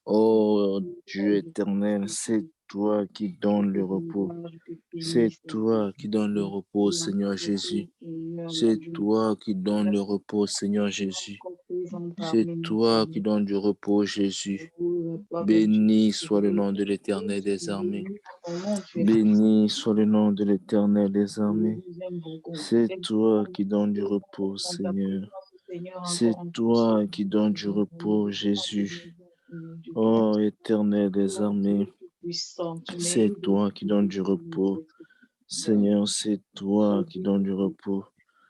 Oh Dieu Je te éternel, c'est toi qui donnes le te donne repos. gloire, je te bénis, C'est Seigneur. toi qui donnes le repos, Merci Seigneur beaucoup, Jésus. Seigneur, mon C'est Dieu. toi qui donnes le Merci repos, Seigneur d'être Jésus. encore présent C'est parmi nous, toi qui Seigneur. donnes du repos, Jésus. Oh, avec Dieu, Béni tu soit le es nom de béni, l'Éternel tu des es armées. béni, ton nom, tu es puissant. Béni soit le nom de l'Éternel des Nous armées. nous aimons beaucoup. C'est toi Exaltons qui donnes du nous repos, dans ta Seigneur. présence, Seigneur, C'est encore un peu, toi qui Seigneur. donnes du Seigneur, nous repos, devons te Jésus. bénir, Seigneur Dieu Oh, Tout-Puissant. Éternel des Oh armées, Dieu Tout-Puissant, tu c'est mérites de toi qui donnes du repos. Seigneur, c'est toi Sois qui béni, donnes du repos.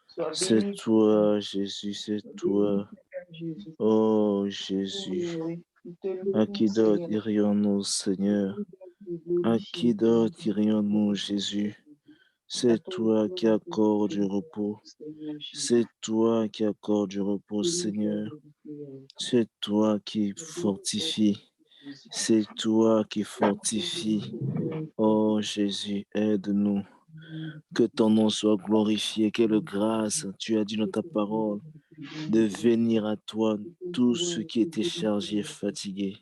sois C'est béni, Seigneur. toi, Jésus, c'est Sois béni, toi. Seigneur Jésus. Oh, Oh, Jésus. oui, nous te À louons, qui d'autre Seigneur. irions-nous, Nous Seigneur? te À glorifier, qui d'autre irions-nous, Jésus? à C'est toi, toi qui gloire, accordes du repos. Seigneur Jésus. C'est toi qui accordes du repos, Et nous Seigneur. faisons prière. C'est toi qui Sois béni, fortifie. Jésus. C'est toi qui Sois fortifie. béni, Oh Jésus, aide-nous. Que ton nom soit glorifié. Quelle grâce tu as dit dans ta parole de venir à toi tous ceux qui étaient chargés et fatigués.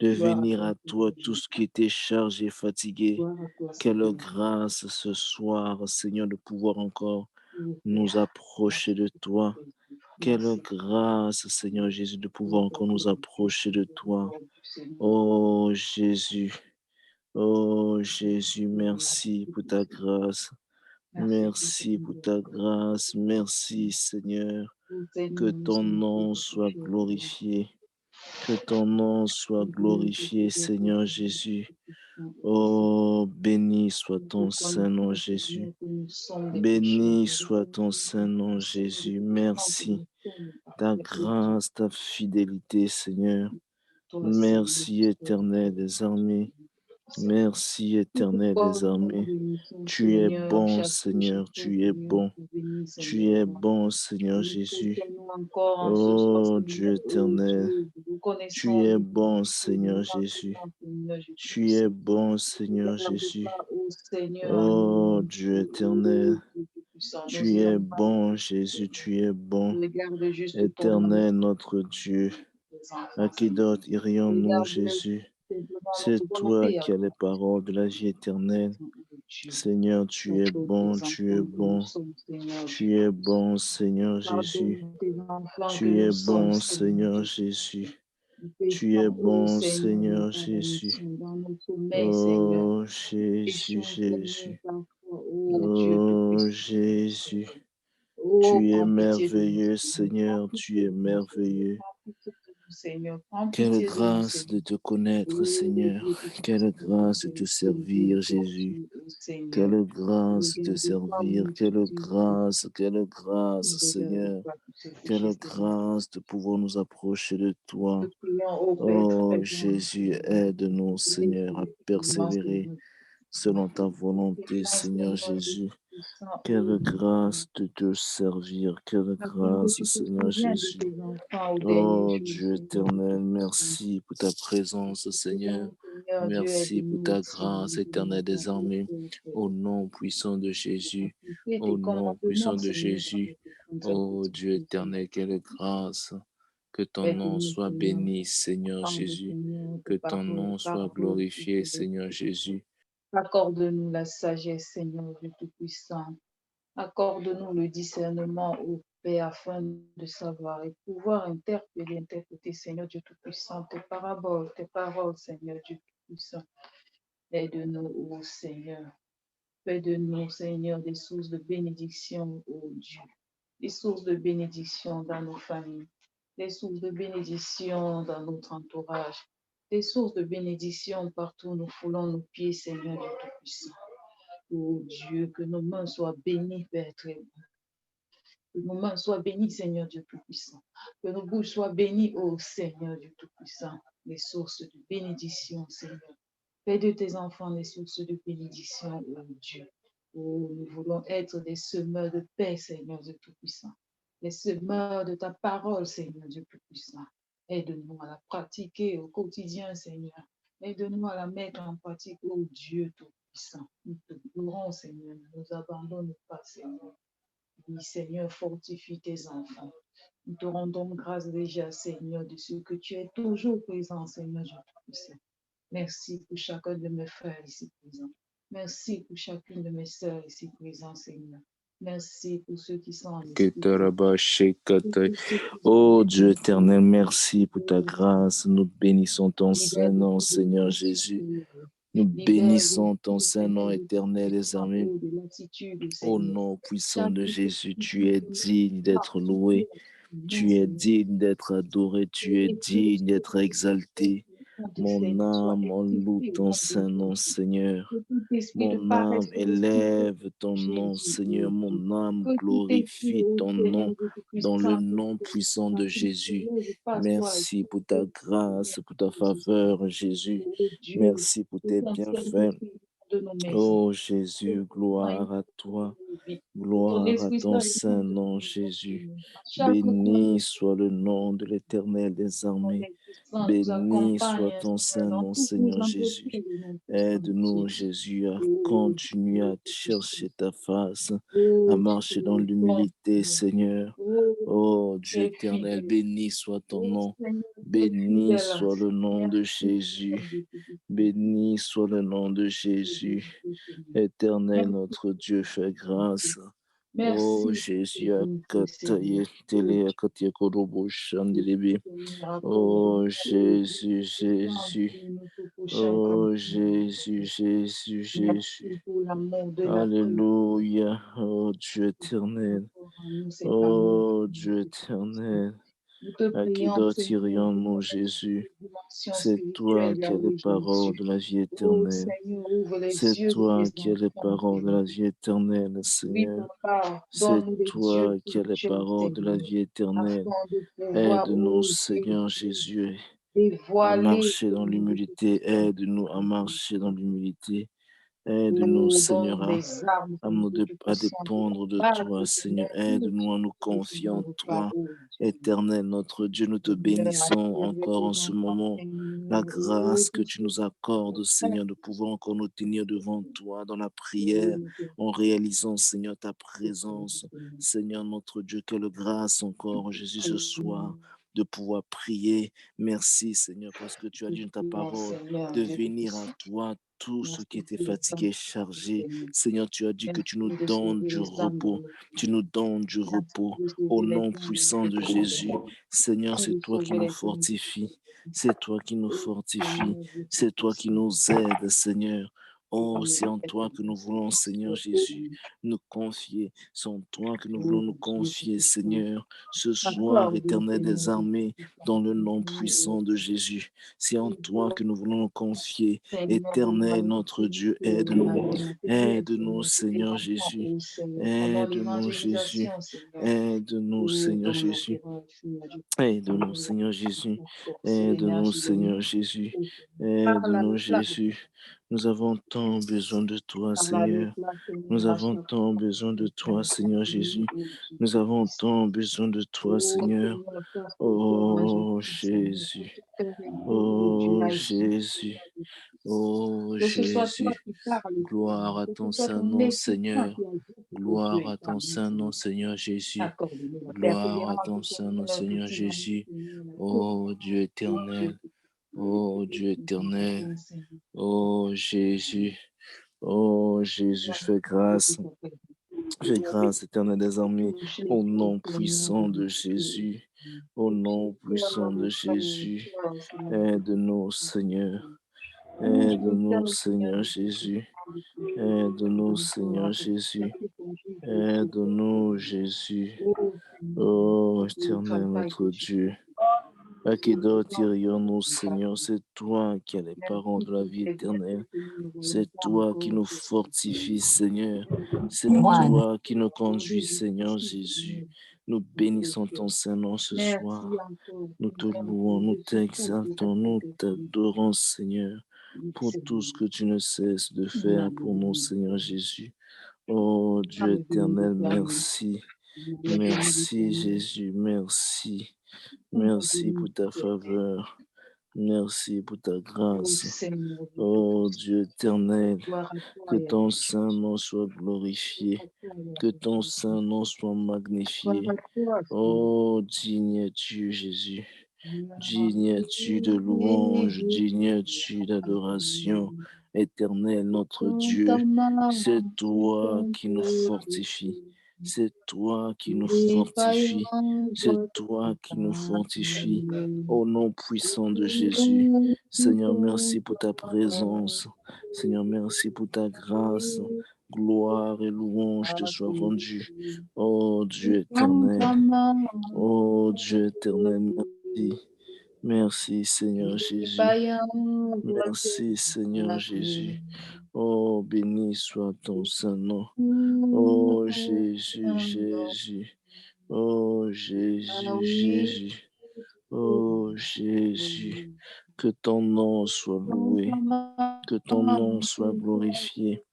De Gloire à venir toi, à toi Seigneur tous Jésus. qui étaient chargés et fatigués. Gloire à toi, Quelle Seigneur. grâce ce soir, Seigneur, de pouvoir encore Oh, nous Père, approcher merci de beaucoup, toi. Jésus. Quelle Merci. grâce, Seigneur Jésus, de pouvoir encore nous Miséricorde Dieu, approcher de toi. miséricorde du Seigneur. Oh Jésus, oh Jésus, Merci merci pour beaucoup, ta Seigneur. grâce. Merci pour Merci ton pour ta miséricorde. grâce. Merci, Seigneur. Nous Que t'aimons, nous ton sommes nom heureux que soit tu es là. glorifié. Que ton nom soit Nous voulons te glorifié, dire que Seigneur Seigneur, Jésus. tu es puissant et puissant. Oh, béni soit Nous ton saint nom, reconnaissons, Jésus. Seigneur, que nous sommes des pécheurs. Béni Nous soit ton saint reconnaissons, nom, Seigneur, de Jésus. puissant que Merci. nous sommes Ta des pécheurs. grâce, ta fidélité, Seigneur. Toi, Seigneur, Merci, tu es éternel des armées. Merci, nous te éternel des portons armées. bénédiction, Tu es Seigneur, bon, chaque jour, chaque Seigneur. fois, Tu es Seigneur, bon. tu bénis, Tu Seigneur. es bon, Seigneur Nous te Jésus. tenons encore en ce soir, Oh, Seigneur. Dieu Oh éternel. Dieu, nous Tu connaissons es de bon, nous Seigneur Jésus. maintenant, Seigneur, je te Tu es puissant. bon, Ne Seigneur garde Jésus. pas, oh Seigneur, à Oh, nous. Dieu Oh éternel. Dieu puissant, Tu nos es âmes mal bon, Seigneur. Jésus. Tu es bon. Regarde juste ton nom, Éternel, notre Dieu. tes À enfants, qui Seigneur. d'autre irions-nous, Regarde Jésus? simplement C'est notre toi volonté à qui as les toi. paroles de la vie éternelle. Oh Dieu, Seigneur, nous tu es sommes bon, tes tu es enfants que nous bon. sommes, Seigneur Dieu Tu es tout-puissant. bon, Seigneur Jésus. Pardonne tes enfants que Tu nous es sommes, bon, Seigneur Seigneur Dieu. Jésus. Nous Tu es péchons, ô bon, Seigneur, dans Seigneur ta Jésus. rémission, dans notre sommeil, Seigneur. Oh, Jésus, Péchons, Seigneur, Jésus. parfois, ô Dieu Oh, tout-puissant. Jésus. Oh, Tu es prends pitié de nous, merveilleux, Seigneur. Prends Seigneur. Tu pitié es de nous, Seigneur. merveilleux. Prends pitié de nous, Seigneur. Prends Quelle pitié de nous, grâce de Seigneur. te connaître, Oh, Seigneur. Dieu tout-puissant, Quelle grâce de regarde te ton Dieu servir, pour Jésus. tout, ô Seigneur. Quelle grâce de te Regarde pas servir. mon Quelle Dieu, grâce, ne regarde Seigneur. pas tous ces péchés, Quelle Seigneur. grâce de pouvoir nous approcher de Te toi. prions, ô Père Oh, très grand, Jésus, aide-nous, Seigneur, à Seigneur, persévérer Seigneur. selon ta Te volonté, prions, Seigneur Seigneur, Dieu Jésus. tout-puissant, ô Quelle Dieu. grâce de te servir. Quelle Afin que grâce, tu te Seigneur souviens de Jésus. tes enfants au dernier Oh, jour, Dieu Seigneur, Dieu éternel, tout-puissant. merci pour ta présence, Te Seigneur. prions, Seigneur, Dieu Merci pour aide-nous ta aussi, grâce nous éternelle demandons des au armées. Père, Au nom puissant de Jésus. appliquer Au tes nom commandements, puissant de Seigneur, dans Jésus. notre conduite Oh Dieu quotidienne, Seigneur. éternel, quelle grâce. Que ton nom Aide-nous, soit Seigneur, béni, Seigneur apprendre, Jésus. Seigneur, Que tes ton paroles, nom soit paroles, glorifié, Seigneur Jésus. accorde-nous la sagesse, Seigneur, Dieu tout-puissant. Accorde-nous le discernement, ô Père, afin de savoir et pouvoir interpréter, Seigneur Dieu Tout-Puissant, tes paroles, Seigneur Dieu Tout-Puissant. Aide-nous, ô Seigneur. Fais de nous, Seigneur, des sources de bénédiction, ô Dieu. Des sources de bénédiction dans nos familles. Des sources de bénédiction dans notre entourage. Des sources de bénédiction partout où nous foulons nos pieds, Seigneur Dieu Tout-Puissant. Ô Dieu, que nos mains soient bénies, Père très bon. Que nos mains soient bénies, Seigneur Dieu Tout-Puissant. Que nos bouches soient bénies, ô Seigneur Dieu Tout-Puissant. Les sources de bénédiction, Seigneur. Fais de tes enfants des sources de bénédiction, ô Dieu. Oh, nous voulons être des semeurs de paix, Seigneur Dieu Tout-Puissant. Des semeurs de ta parole, Seigneur Dieu Tout-Puissant. Aide-nous à la pratiquer au quotidien, Seigneur. Aide-nous à la mettre en pratique, ô Dieu Tout-Puissant. Nous te louons, Seigneur. Ne nous abandonne pas, Seigneur. Oui, Seigneur, fortifie tes enfants. Nous te rendons grâce déjà, Seigneur, de ce que tu es toujours présent, Seigneur Dieu Tout-Puissant. Merci pour chacun de mes frères ici présents. Merci pour chacune de mes sœurs ici présentes, Seigneur. Merci pour ceux qui sont en esprit présents. Pour tous ceux qui sont Oh Dieu connectés, éternel, Seigneur. merci pour ta Oh, grâce. Nous bénissons ton libère de Saint-Nom, tout Seigneur démon Jésus. supérieur. Nous Libère de bénissons ton tout, Seigneur, Saint-Nom de tout éternel des armées. quiconque de l'attitude, Au Seigneur. nom puissant Chaque de Jésus, tu esprit, es Seigneur, digne d'être loué. particulièrement, Tu es Seigneur. digne d'être adoré. Tu es Esprit de digne d'être Satan, exalté. quand tu Mon Seigneur, soit âme, on loue expulsé au ton nom de Saint-Nom, Jésus. Seigneur. Que tout esprit de Mon âme paresse, tout esprit de élève ton nom, Jésus, Seigneur. Jésus. Mon âme Que tout esprit, glorifie ô ton nom Seigneur, de tout dans le puissant, nom puissant de qui ne se Jésus. lève pas, soit Merci pour ta expulsé au nom grâce, pour ta de Jésus. faveur, Jésus. Ô Dieu, Merci pour tout tes ancien bienfaits. esprit de nos maisons. Oh Que Jésus, tout sang gloire à toi. vie. Que ton Gloire à Esprit ton Saint saint inonde nom, nos maisons, Jésus. Seigneur. À chaque coin de Béni soit le nom de l'Éternel des ton armées. Esprit Saint nous Béni soit accompagne, ton Seigneur, saint dans nom, toutes nos Seigneur Jésus. entreprises, au nom puissant de Aide-nous, Jésus. Jésus, à Oh continuer Dieu, à tout puissant. chercher ta face, à Oh marcher dans Dieu, bon l'humilité, Seigneur. Seigneur. Oh, Oh tu Dieu es éternel, fidèle. béni soit ton Oh nom. Seigneur, tu es Béni fidèle. soit le nom de Merci, Jésus. Seigneur, de tout puissant. Béni soit le nom de Merci, Jésus. Seigneur. Éternel, Merci, notre Dieu, fais Seigneur. grâce. Oh Merci pour Jésus, ce Seigneur. akataye Oh tele Dieu, akataye korobo tout shandelibi. Seigneur, accorde-nous. Oh Oh Dieu, Jésus, puissant, Jésus. Dieu, notre prochain Oh Jésus, camarade. Jésus, Jésus. Merci pour l'amour de la famille. Alléluia. Oh Dieu éternel. Encore à nous cet amour. Oh Dieu éternel. Nous te À qui prions, Seigneur, pour d'autres qu'on Jésus? une dimension C'est toi spirituelle qui là as où les j'en paroles suis. de la vie Oh éternelle. Seigneur, ouvre les C'est yeux de toi tes qui as les enfants, paroles de Seigneur. la vie éternelle, Oui, Seigneur. papa, C'est donne-nous les yeux toi qui as les spirituels, paroles de la Seigneur, vie éternelle. afin de pouvoir, Aide-nous, oh Dieu, Seigneur Jésus, à dévoiler, marcher dans Seigneur, de tout l'humilité. puissant. Aide-nous à marcher dans l'humilité. Aide-nous, Oh, Seigneur, donne-nous les armes, Seigneur, de tout à puissant pour dépendre de combattre, toi, Seigneur, Seigneur. tout Aide-nous à nous ce qui confier nous en toi. parole, Seigneur. Éternel, notre Dieu, nous te Seigneur, bénissons agis avec encore tes en ce enfants, moment. La Seigneur, oh, grâce que tout tu ce nous qui accordes, nous fait, Seigneur, de pouvoir encore nous tenir devant toi dans la oh, prière, nous te en réalisant, Seigneur, ta prions, présence. Seigneur. Seigneur, notre Dieu, quelle grâce Nous encore, te Jésus, ce prions, soir, de pouvoir prier. Merci, Seigneur, parce que tu as nous dit te dans ta prions, parole Seigneur, de Dieu venir à Tout-Puissant. toi tous ceux qui Merci étaient pour les âmes, fatigués et chargés. Seigneur. Seigneur, tu as dit que tu nous Merci de donnes sauver du les âmes dans repos. le Tu feu. nous donnes du Merci repos. de Au sauver les nom âmes puissant dans de le feu, Jésus, Seigneur. Seigneur, Merci c'est de toi qui sauver nous les âmes. fortifie. C'est toi qui nous Oh, fortifie. Seigneur, Dieu C'est toi qui Tout-Puissant. nous aides, Seigneur. Oh, c'est en toi que nous voulons, Seigneur Jésus, Accorde-nous, nous confier. C'est en toi que nous voulons nous Dieu confier, Tout-Puissant. Seigneur. Ce soir, Accorde, éternel des Seigneur, Dieu armées, Tout-Puissant. dans le nom Oh, puissant de Jésus. C'est en toi que nous voulons nous confier. Seigneur, ouvre Éternel, les notre Dieu, yeux de aide-nous. l'immatériel, Aide-nous, Seigneur, de tes Seigneur enfants, Jésus. oh Seigneur, pendant Aide-nous, Jésus. l'évangélisation, Seigneur. Aide-nous, Oh, Seigneur donne-moi Jésus. courage, Seigneur, Dieu Tout-Puissant, Aide-nous, donne-moi Seigneur Jésus. la force, Aide-nous, l'énergie, donne-moi, Seigneur Jésus. oh Seigneur, parle Aide-nous, avec la, Jésus. Nous avons tant besoin de toi, parle avec Seigneur. la, Nous Seigneur, à avons chaque tant fois, besoin de toi, avec la Seigneur prière, Jésus. oh Dieu Nous avons Tout-Puissant. tant besoin de toi, Oh Seigneur. Seigneur, parce que toi, je Oh prie, Seigneur, pour Jésus. te faire aider, oh Dieu, Oh agis, Jésus. Seigneur, Dieu Tout-Puissant. Oh Que ce soit toi Jésus. qui parles, Gloire Seigneur. à Que ton ce soit saint ton nom, Esprit Saint Seigneur. qui agit pour Dieu Gloire à ton établi, saint nom, Seigneur. Seigneur Jésus. Accorde-nous la Gloire à persévérance, ton saint nom, Seigneur, Seigneur cultivons, Jésus. Seigneur, la Oh Dieu confiance. Oh Dieu éternel. tout-puissant, Oh oh Dieu Dieu, nous éternel. avons, Seigneur. Oh Jésus. Oh Jésus, Merci fais pour grâce. tout ton père. Fais grâce, éternel des armées. Touche les Au vies, nom Seigneur, puissant de de Dieu. Jésus. Au Touche nom les cœurs puissant de de frères et Jésus. sœurs, Seigneur, de Aide-nous, tout-puissant. Seigneur. Touche les Aide-nous, cœurs, Seigneur, Seigneur de Jésus. tout-puissant, de Seigneur. Aide-nous, Encore Seigneur avec Jésus. chaque évangile de Dieu, Aide-nous, Seigneur. Jésus. Oh Seigneur, Oh, le éternel, travail que notre tu fais. Dieu. À qui Oh, d'autre non, irions-nous, c'est pas Seigneur? C'est toi qui as les parents merci de la pour vie tes éternelle. bienfaits que nous ne voyons C'est pas toi qui encore, nous Seigneur. fortifie, Seigneur. C'est Merci toi qui pour nous accorder conduis, le Seigneur souffle, Jésus. Seigneur. Nous Oh bénissons Dieu. ton Saint-Nom ce Merci soir. encore, Nous te Seigneur, louons, pour nous le soutien que tu as t'exaltons, nous porté sur nous. t'adorons, Seigneur, Oui, pour tout ce Seigneur. que tu ne cesses de faire pour nous, Alléluia. Seigneur Jésus. Oh Dieu Alléluia, éternel, éternel. merci. Alléluia, Merci éternel. Jésus, merci. Merci Alléluia, pour ta éternel. faveur. Merci pour ta Ô grâce. Seigneur Dieu Ô Tout-Puissant, Dieu éternel, gloire à que toi, ton Yahweh saint Jésus. nom soit Gloire glorifié, à toi, que Yahweh ton Jésus. saint nom soit Gloire à magnifié. toi, Seigneur. Ô digne es-tu, Jésus. Digne es-tu de Oui, louange, Dieu, digne Dieu, es-tu d'adoration. Alléluia. Éternel notre Dans ta Dieu, main, c'est tout toi un qui nous peu fortifie. de C'est toi qui nous les fortifie. païens C'est doivent toi qui nous fortifie. t'acclamer. Au nom puissant de Jésus. Nous Seigneur, chantons merci pour ta gloire, présence. Seigneur, merci pour ta grâce. Gloire et louange te soient rendues. Ô Dieu dans éternel. ta main, Ô tout Dieu un éternel, peu. merci. Merci Seigneur Les Jésus. païens doivent Merci Seigneur t'acclamer. Jésus. Oh, béni soit ton saint nom. Nous Oh Jésus, chantons, Jésus. Oh ah Jésus, oui, Jésus. Oh Jésus. Que ton nom soit dans ta loué. Que ton main, nom soit tout un glorifié.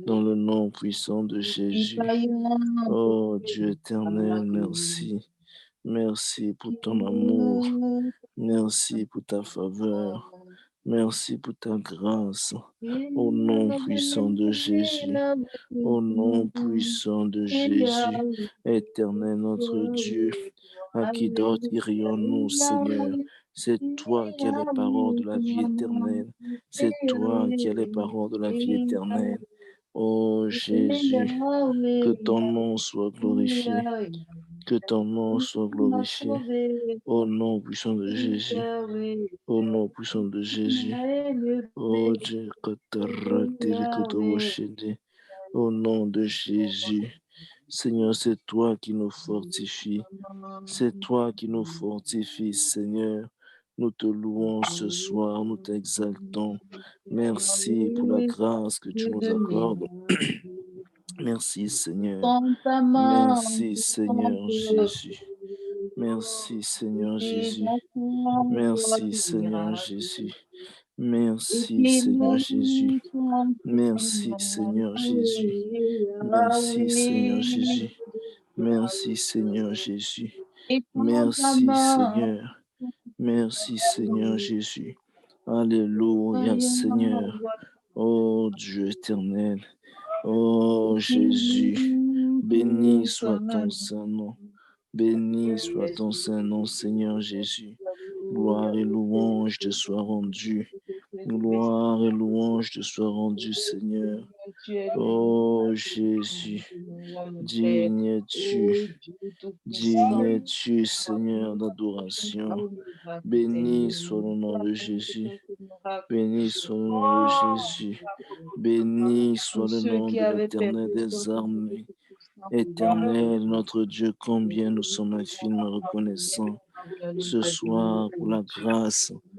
Dans peu. le nom puissant de Les Jésus. païens Oh Dieu doivent éternel, t'acclamer. merci. Merci pour ton amour. Nous Merci pour ta faveur. chantons, Merci pour ta grâce. Au nom puissant de Jésus. Yahweh, Au nom puissant de Jésus. Éternel notre Dieu. À qui d'autre irions-nous, Seigneur? C'est toi qui as les paroles de la vie éternelle. C'est toi qui as les paroles de la vie éternelle. Ô Jésus, que ton nom soit glorifié. Que ton nom soit tu m'as glorifié. sauvé, Au nom puissant de Jésus. Yahweh, Au nom puissant de tu Jésus. m'as Oh élevé, Dieu, Yahweh, au nom de Jésus. Seigneur, c'est toi qui nous fortifie. C'est toi qui nous fortifie, Seigneur. Nous te louons ce soir, nous t'exaltons. Merci pour la grâce que tu Dieu nous de accordes. miracles. Merci, Seigneur. Dans ta main, Merci, tout ton Seigneur peuple, Jésus. Merci, Seigneur et Jésus. d'attendre Merci, le Seigneur miracle. Jésus. Et Merci, qui Seigneur nous Jésus. chante Merci, Seigneur Jésus. Yahweh, Merci, Seigneur Yahweh, Jésus. Merci, Seigneur Jésus. et dans ta Merci, main, Seigneur. Merci, Seigneur Jésus. Alléluia, rien Seigneur. doit Oh Dieu éternel. Oh Jésus. nous Béni soit ton concerne. saint nom. Béni soit Alléluia, ton saint nom, Seigneur Jésus. Alléluia, Gloire et louange te soient rendues. Gloire et louange te soient rendues, Seigneur. tu es le Oh Dieu Jésus, de mon Père. digne es-tu, Ô Dieu digne Tout-Puissant, es-tu, gloire à Seigneur ton d'adoration. miracle, Béni Seigneur. soit le nom Gloire de à tous Jésus. ces miracles, tous Béni ceux soit le nom de Jésus. Béni tous soit le ceux nom qui de avaient l'Éternel perdu des d'autres Dieu armées. Tout-Puissant, gloire à Éternel, Dieu. notre Dieu, combien nous Nous sommes infiniment reconnaissants allons ce ta vie, soir ô Dieu.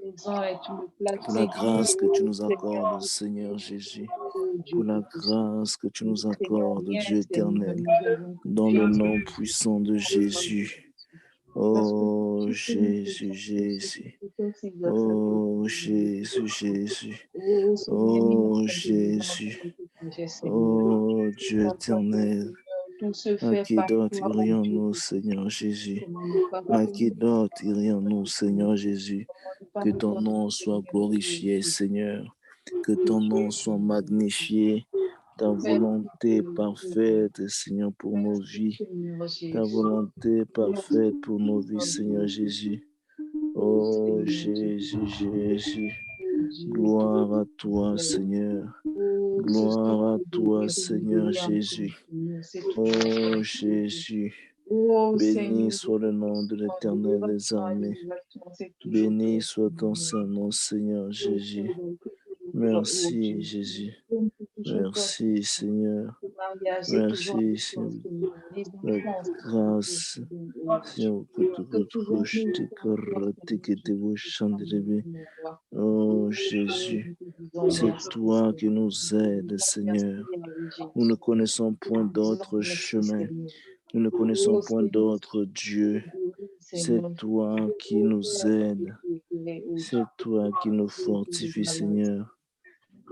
Maison est une pour place la sécure, grâce que tu nous Seigneur, accordes, Seigneur Jésus, ô pour Dieu la Tout-Puissant. grâce que tu Nous nous ne craignons accordes, rien, Dieu Seigneur, éternel, nous avons dans le confiance en nom toi. puissant de Dans le nom de Jésus. Jésus. Parce que Oh ce que nous Jésus, faisons, c'est Jésus. ainsi grâce à toi, Oh Seigneur. Jésus, Jésus. Oh, Seigneur, nous Oh marchons devant Jésus. ton projet, Seigneur. Oh Dieu Sans toi, éternel. Seigneur, tout se À fait qui par d'autre toi, oh Dieu. irions-nous, Seigneur Jésus? Comment ne pas À qui reconnaître d'autre irions-nous, Seigneur Jésus? comment ne pas Que ton reconnaître, nom soit Seigneur, oh glorifié, Dieu, Seigneur. Que que ton tu nom es soit Dieu. magnifié. Ta Merci, volonté Seigneur, oh Dieu. parfaite, Seigneur, pour nos Merci, vies. Seigneur Ta Jésus. volonté Merci, parfaite pour nos vies, Seigneur Seigneur Jésus. Jésus. Oh, Oh Seigneur Jésus, Jésus. Jésus. Oh, Dieu Gloire à toi, tout-puissant. Seigneur. Oh, ce soir, Gloire à nous toi, bénir et nous Seigneur bénir encore, Jésus. Seigneur. C'est toi Oh qui es. Jésus. Oh, Béni Seigneur, soit le nom de tout-puissant, l'Éternel des adoration, armées. adoration, c'est toujours Béni toi, soit ton Seigneur. saint nom, Seigneur Nous Jésus. servons que toujours, oh Merci, Dieu. Jésus. Comme c'est toujours toi, Merci, Seigneur. Seigneur. Le mariage, c'est toujours Merci, avec toi, Seigneur. Seigneur. Les La enfants, c'est toujours grâce, toi, oh Dieu. Seigneur, que tu Que pouvons-nous retrouves, faire toi, Seigneur, que Dieu tu tout-puissant, veux mon roi? Oh Oh, Jésus, nous te disons c'est merci, toi Seigneur. qui nous Nous aides, disons merci, Seigneur. Yahweh Nous ne Jésus. connaissons Nous point te disons d'autre merci, chemin. Seigneur. Nous ne connaissons Oh point Seigneur, d'autre Dieu. C'est Seigneur, toi qui oh nous Père, aides. oh Dieu, C'est toi qui nous oh Dieu de fortifie, grâce, Seigneur.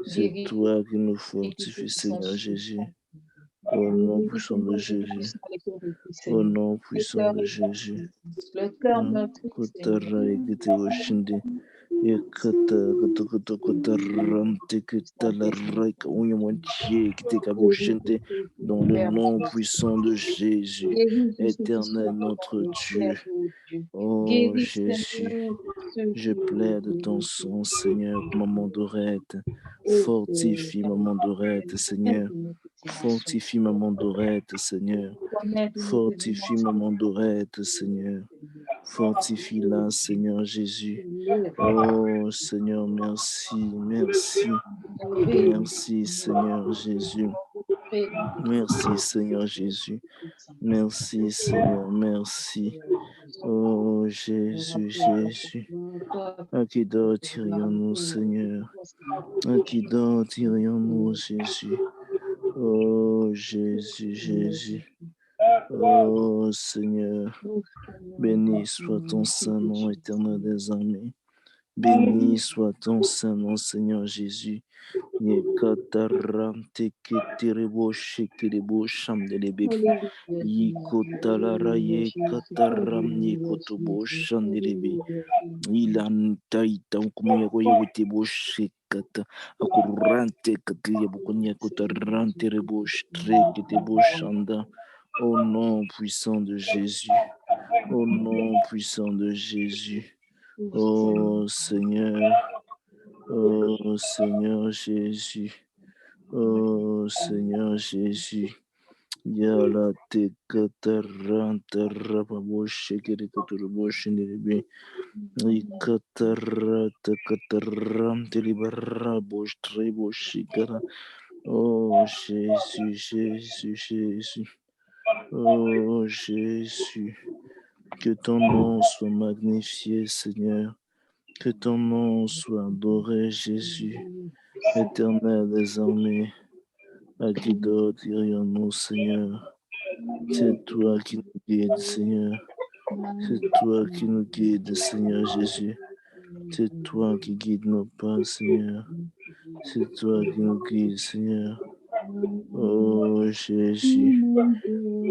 C'est guéris toi qui nous tous ceux fortifie, qui sont Seigneur souffrants, Jésus. Au nom guéris puissant de Seigneur Dieu Jésus. puissant les cœurs brisés, Au Seigneur, nom le puissant cœur de Jésus. éparpillé, le cœur meurtri, Seigneur, Kutara igiti washindi. Dans le Père, nom toi, puissant de Jésus, guéris tous ceux qui sont éternel dans notre la Dieu. misère, oh Dieu. Oh Guéris, Jésus, Seigneur, ceux je qui, oh plaide Dieu, ton sang, Seigneur, maman Dorette. oh Père, Fortifie maman Dorette, Seigneur. connaître nos petites nations, Fortifie maman Dorette, Seigneur. connaître nos petites Fortifie nations, maman Dorette, Seigneur. Fortifie-la, Seigneur Jésus. lève, Oh Seigneur, merci, merci. Merci, Seigneur Jésus. Merci, Seigneur Jésus. Merci, Seigneur, merci. Oh Jésus, Jésus. À qui d'autre irions-nous, Seigneur? À qui d'autre irions-nous, Jésus? Oh Jésus, Jésus. Oh Seigneur, béni soit ton saint nom, éternel des armées. Béni soit ton saint nom, Seigneur Jésus. Yekataram teketerebo shekerebo shamdelebe. Yikotalara yekataram yekotobo shandelebe. Ilantaita ukumiyako yewetebo shekata. Akurante katliya bukunya kotarante rebo shreketebo shanda. Au nom puissant de Jésus. Au nom puissant de Jésus. Oh Seigneur. Oh Seigneur Jésus. Oh Seigneur Jésus. Yala te kataranta rababoshe kirikoturuboshe niribi. Ikatarata kataramte libarabosh treboshe kara. Oh Jésus, Jésus, Jésus. Oh Jésus. Que ton nom soit magnifié, Seigneur. Que ton nom soit adoré, Jésus. Éternel des armées, à qui d'autre irions-nous, Seigneur? C'est toi qui nous guides, Seigneur. C'est toi qui nous guides, Seigneur Jésus. C'est toi qui guides nos pas, Seigneur. C'est toi qui nous guides, Seigneur. Oh Jésus,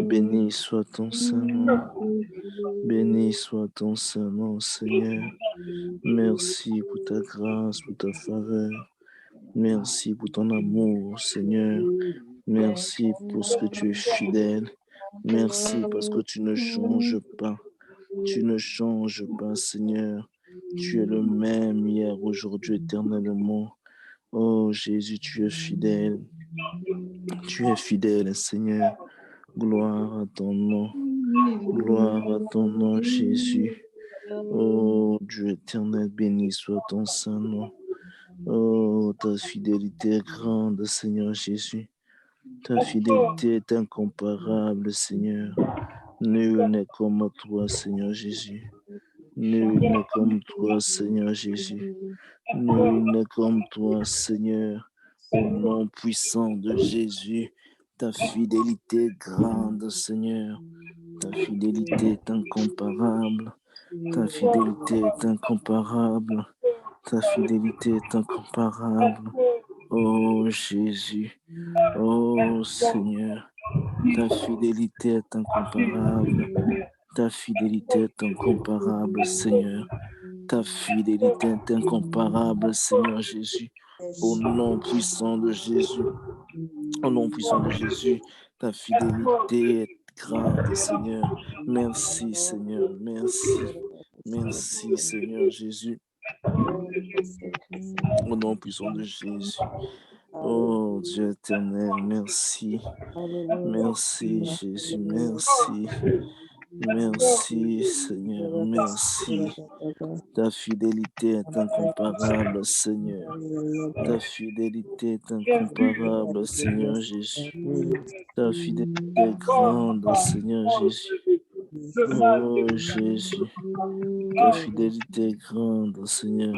béni soit ton saint nom. Béni soit ton saint nom, Seigneur. Merci pour ta grâce, pour ta faveur. Merci pour ton amour, Seigneur. Merci parce que tu es fidèle. Merci parce que tu ne changes pas. Tu ne changes pas, Seigneur. Tu es le même hier, aujourd'hui, éternellement. Oh Jésus, tu es fidèle. Tu es fidèle, Seigneur. Gloire à ton nom. Gloire à ton nom, Jésus. Oh Dieu éternel, béni soit ton saint nom. Oh, ta fidélité est grande, Seigneur Jésus. Ta fidélité est incomparable, Seigneur. Nul n'est comme toi, Seigneur Jésus. Nul n'est comme toi, Seigneur Jésus. Nul n'est comme toi, Seigneur. Au nom puissant de Jésus, ta fidélité est grande, Seigneur. Ta fidélité est incomparable. Ta fidélité est incomparable. Ta fidélité est incomparable. Oh Jésus. Oh Seigneur. Ta fidélité est incomparable. Ta fidélité est incomparable, Seigneur. Ta fidélité est incomparable, Seigneur Jésus. Au nom puissant de Jésus. Au nom puissant de Jésus, ta fidélité est grande, Seigneur. Merci, Seigneur. Merci. Merci, Seigneur Jésus. Au nom puissant de Jésus. Oh Dieu éternel, merci. Merci, Jésus. Merci. Merci, Seigneur. Merci. Ta fidélité est incomparable, Seigneur. Ta fidélité est incomparable, Seigneur Jésus. Ta fidélité est grande, Seigneur Jésus. Oh Jésus, ta fidélité est grande, Seigneur.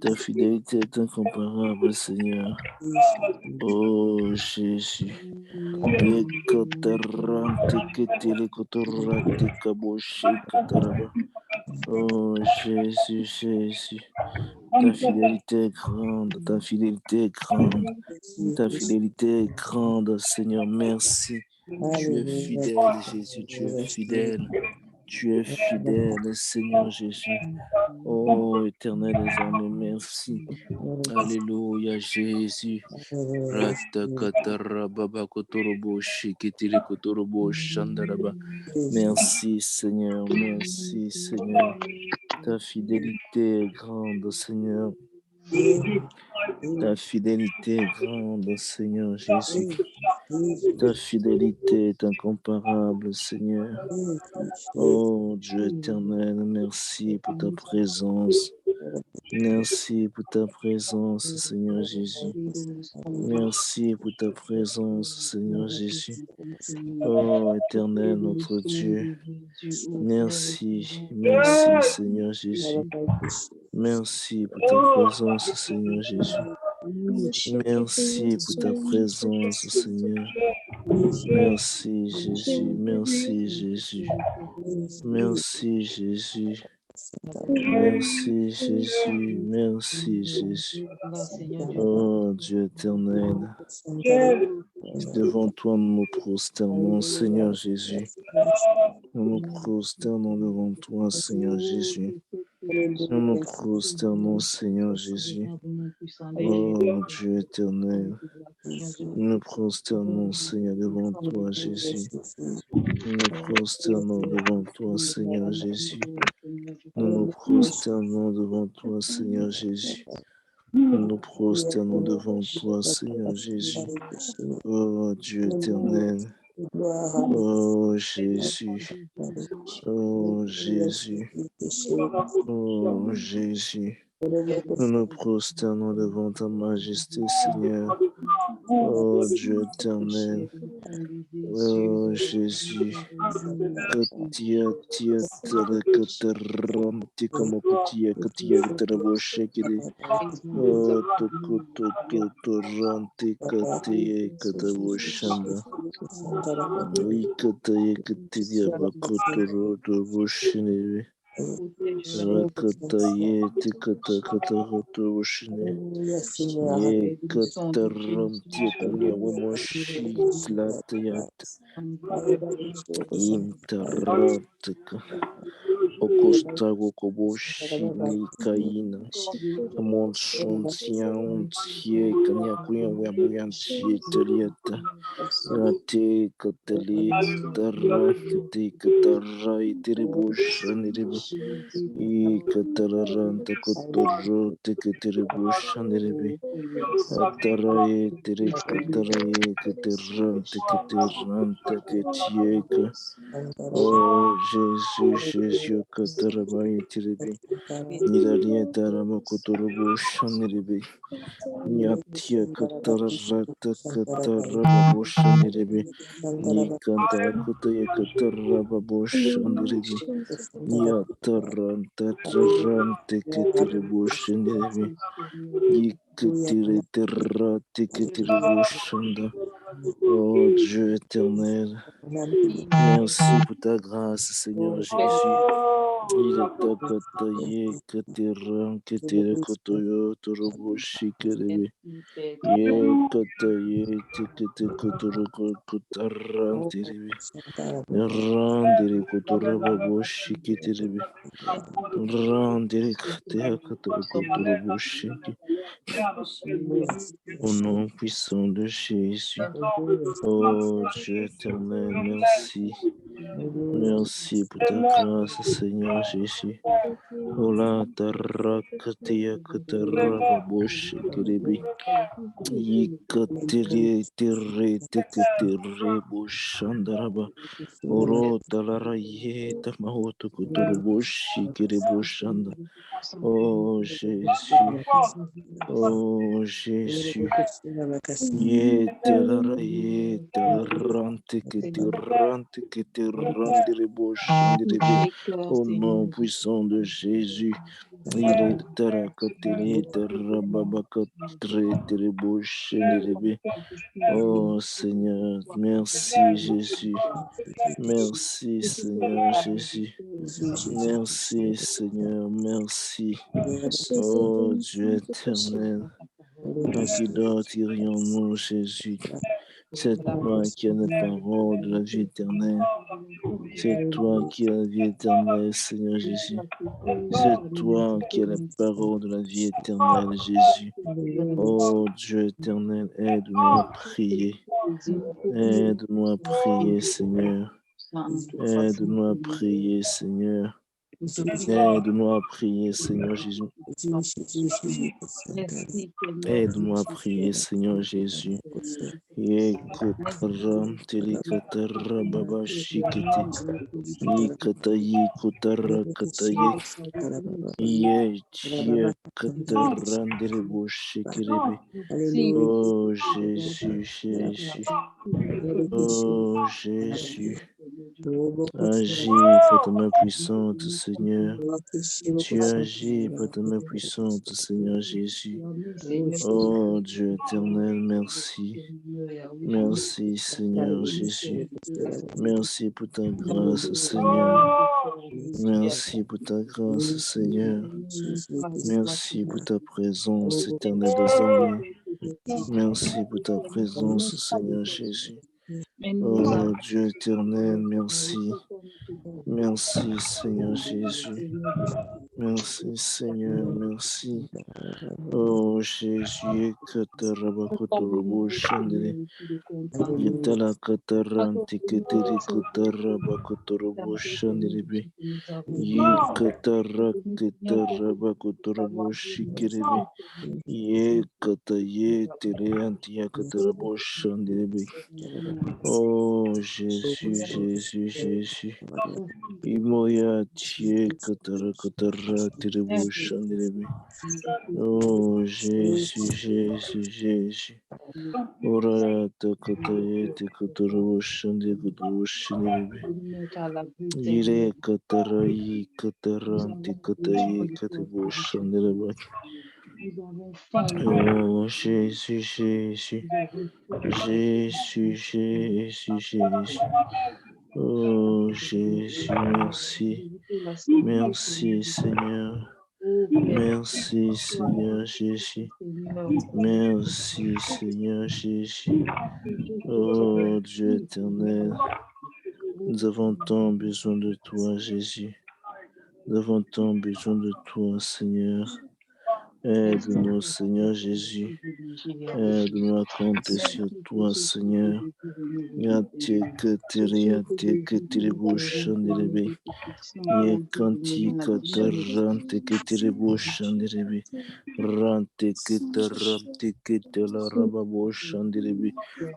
Ta fidélité est incomparable, Seigneur. Oh Jésus. Oh Jésus, Jésus. Ta fidélité est grande, ta fidélité est grande. Ta fidélité est grande, Seigneur. Merci. Tu es fidèle, Jésus, tu es fidèle. Tu es fidèle, Seigneur Jésus. Oh, éternel désormais, merci. Alléluia, Jésus. Merci, Seigneur. Merci, Seigneur. Ta fidélité est grande, Seigneur. Ta fidélité est grande, Seigneur Jésus. Ta fidélité est incomparable, Seigneur. Oh Dieu éternel, merci pour ta présence. Merci pour ta présence, Seigneur Jésus. Merci pour ta présence, Seigneur Jésus. Oh éternel, notre Dieu. Merci, merci, Seigneur Jésus. Merci pour ta présence, Seigneur Jésus. Merci pour ta présence, Seigneur. Merci, Jésus. Merci, Jésus. Merci, Jésus. Merci, Jésus. Merci, Jésus. Oh, Dieu éternel. Devant toi, nous nous prosternons, Seigneur Jésus. Nous nous prosternons devant toi, Seigneur Jésus. Nous nous prosternons, Seigneur Jésus. Oh, Dieu éternel. Nous nous prosternons, Seigneur, devant toi, Jésus. Nous nous prosternons devant toi, Seigneur Jésus. Nous nous prosternons devant toi, Seigneur Jésus. Nous nous prosternons devant toi, Seigneur Jésus. Oh, Dieu éternel. Oh, Jésus. Oh, Jésus. Oh, Jésus. Nous nous prosternons devant ta majesté, Seigneur. Oh, Dieu éternel. Oh, Jésus. Katia, tia, tere, kataram, tikamo, kutia, katia, terabo, shekiri. Oh, toko, toko, torante, katia, katabo, shanda. Ikataye, katia, bakotoro, tobo, shiniri. Rakataye, tikata, kataro, shine. Ye, kataram, tiakunia, wamoshi, glatayat. Imtarataka. Okostago koboshi ni kaina. Amon shontia untie kanya kuya wamuyantie telieta. Yate kateli tara kati katara itiribusha niribu. I katararanta kotoro teketiribusha niribi. Ataraye tiri kataraye katirante katirante ketieka. Oh Jésus, Jésus, katarabaye tiribi. Nidariye tarama kotorobo shaniribi. Nyatia katararata katarababo shaniribi. Nikanta kutaya katarababo shaniribi. Niataranta tarante ketiribo shaniribi. Yikatire terrate ketiribo shanda. Oh Dieu éternel. Merci pour ta grâce, Seigneur Jésus. Il est ta kataye, katera, ketera, kotoyo, torobo, shikerebe. Ye kataye, tekete, kotoro, kotaran, terebe. Randere, kotorabo, shiketerebe. Randere, katea, katoro, kotorobo, shike. Au nom puissant de Jésus. Oh Dieu éternel, merci. Merci pour ta grâce, Seigneur Jésus. Ola tarakatia katarababoshe kerebi. Yikatele tere teketere boshandaraba. Oro talaraye tamahoto kotoroboshi kereboshanda. Oh Jésus. Oh Jésus. Ye telaraye telarante keterante reboshanderebe. Au nom puissant de Jésus. Il est tarakatele terababakatre tereboshanderebe. Oh Seigneur, merci Jésus. Merci Seigneur Jésus. Merci Seigneur, merci. Oh Dieu éternel. À qui d'autre irions-nous, Jésus? C'est toi qui as les paroles de la vie éternelle. C'est toi qui as la vie éternelle, Seigneur Jésus. C'est toi qui as les paroles de la vie éternelle, Jésus. Oh Dieu éternel, aide-nous à prier. Aide-nous à prier, Seigneur. Aide-nous à prier, Seigneur. Aide-nous à prier, Seigneur Jésus. Aide-nous à prier, Seigneur Jésus. Yekutaram telikatara baba shikiti. Yikatayi kutara kataye. Ye kataran deribo shikiribi. Oh Jésus, Jésus. Oh Jésus. Agis par ta main puissante, Seigneur. Tu agis par ta main puissante, Seigneur Jésus. Oh Dieu éternel, merci. Merci, Seigneur Jésus. Merci pour ta grâce, Seigneur. Merci pour ta grâce, Seigneur. Merci pour ta présence éternelle désormais. Merci pour ta présence, Seigneur Jésus. Oh Dieu éternel, merci. Merci, Seigneur Jésus. Merci, Seigneur, merci. Oh Jésus, Katarabakoturubu Shandere. Yitala Kataranti Keteri Kutarabakoturubu Shandere. Yikatara Ketarabakoturubu Shikiribi. Yekataye Tereanti Yakatarabu Shandere. Oh Jésus, Jésus, Jésus. Imoya Tie Katara Terebu Shandere. Oh Jésus, Jésus, Jésus. Ora takataye tekatoro shande kutoro shinde. Yire katarayi kataranti kataye katabo shande. Oh Jésus, Jésus. Jésus, Jésus, Jésus. Oh Jésus, merci. Merci Seigneur. Merci Seigneur Jésus. Merci Seigneur Jésus. Oh Dieu éternel, nous avons tant besoin de toi Jésus. Nous avons tant besoin de toi Seigneur. Aide-nous Seigneur Jésus. Aide-nous à compter sur toi Seigneur. Yate ketiri bushandirebe. Yekanti katarante ketiri bushandirebe. Rante ketarante ketela rababo shandirebe.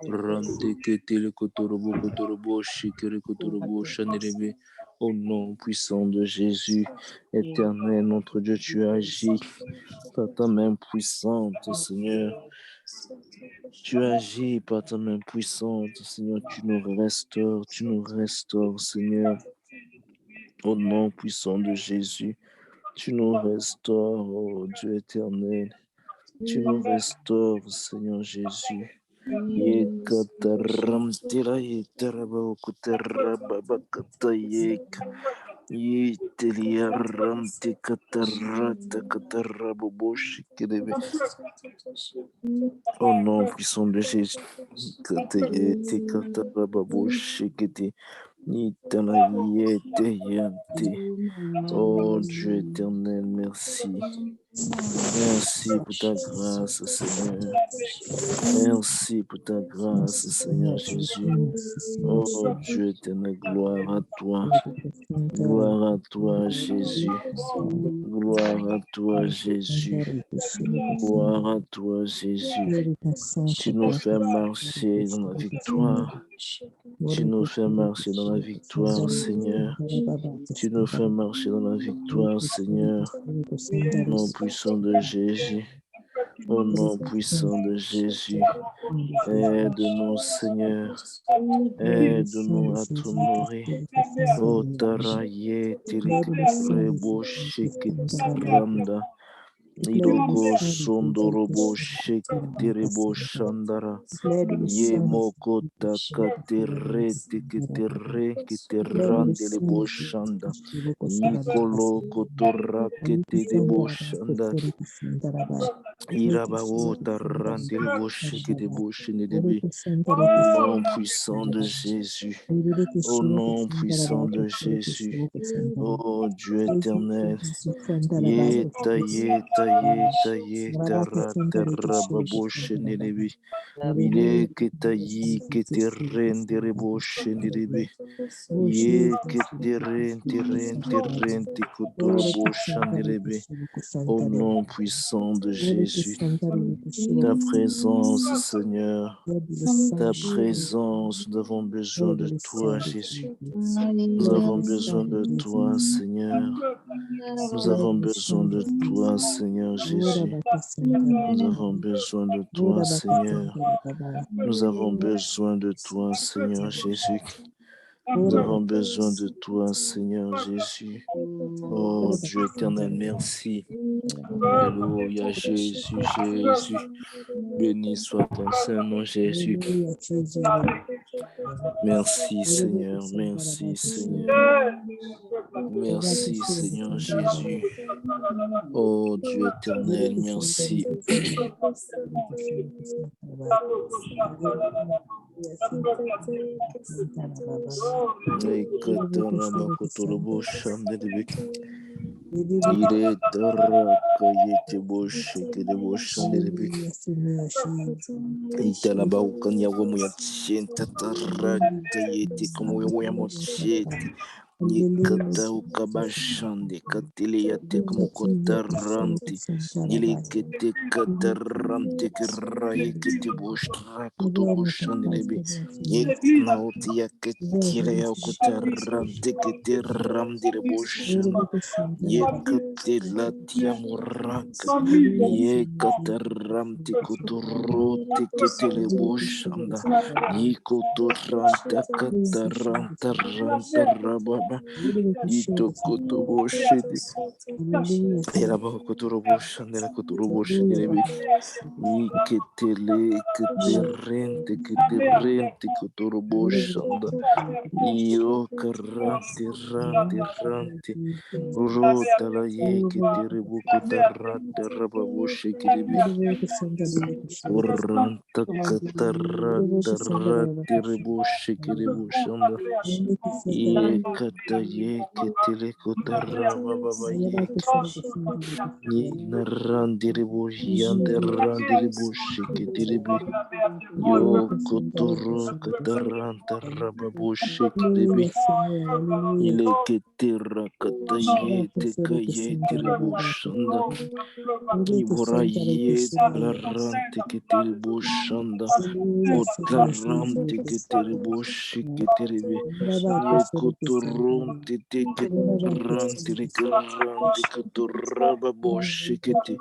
Rante ketele kotorobo shikere kotorobo shandirebe. Au nom puissant de Jésus, éternel, notre Dieu, tu agis par ta main puissante, Seigneur. Tu agis par ta main puissante, Seigneur. Tu nous restaures, Seigneur. Au nom puissant de Jésus, tu nous restaures, oh Dieu éternel. Tu nous restaures, Seigneur Jésus. Yekataram tira yetaraba okutaraba bakatayek. Yiteliaram tekatarata katarabo boshikirebe. Au nom puissant de Jésus. Kataye tekataraba boshikiti. Yitalayete yante. Oh Dieu éternel, merci. Merci pour ta grâce, Seigneur. Merci pour ta grâce, Seigneur Jésus. Oh Dieu éternel, gloire à toi. Gloire à toi, Jésus. Gloire à toi, Jésus. Gloire à toi, Jésus. Tu nous fais marcher dans la victoire. Tu nous fais marcher dans la victoire, Seigneur. Tu nous fais marcher dans la victoire, Seigneur. Au nom puissant de Jésus. Au nom puissant de Jésus. Aide-nous, Seigneur. Aide-nous à t'honorer. O taraye tirikre boshikit ramda. Iroko sondorobo shekerebo shandara. Ye moko takatere teketere keterandelebo shanda. Ikolo kotora keterebo shanda. Irabao tarandelebo shekerebo shendelebe. Au nom puissant de Jésus. Au nom puissant de Jésus. Oh Dieu éternel. Yeta, yeta, yeta, yeta, rata, rababo, shenelebe. Ile keta yi kete rende rebo shenelebe. Ye kete rente, rente, rente, kotorobo shenelebe. Au nom puissant de Jésus. Ta présence, Seigneur. Ta présence, nous avons besoin de toi, Jésus. Nous avons besoin de toi, Seigneur. Nous avons besoin de toi, Seigneur Jésus. Nous avons besoin de toi, Seigneur. Nous avons besoin de toi, Seigneur Jésus. Nous avons besoin de toi, Seigneur Jésus. Oh Dieu éternel, merci. Alléluia, Jésus, Jésus. Béni soit ton Saint-Nom, Jésus. Merci, Seigneur. Merci, Seigneur. Merci, Seigneur Jésus. Oh Dieu éternel, merci. Nikata ukabashande katilia tekmukotaranti nilikete kataranti kiraye kete boshtra kutubushande nauti ya ketile ya kutaranti kete ramdire boshande yekate latia muraka yekataranti kuturote ketile boshanda yikuturanta kataranta ranta rababa itokotobo shidi erabaho koturobo shandela koturobo shidi iketele keterente koturobo shanda iyo karante rante rota la yeketerebo kotarante rababo shikiribi uranta katarata raterebo shikiribo shanda yekata yeketele kotaraba baba yek narandirebo yanderandirebo shikiribi yo kotoro kataranta rababo shikiribi ileketera kata yete kayeterebo shanda Ibora yet larante keterebo shanda otlarante keterebo shiketerebe yekotoronte tekerante rekerante ketoraba boshikete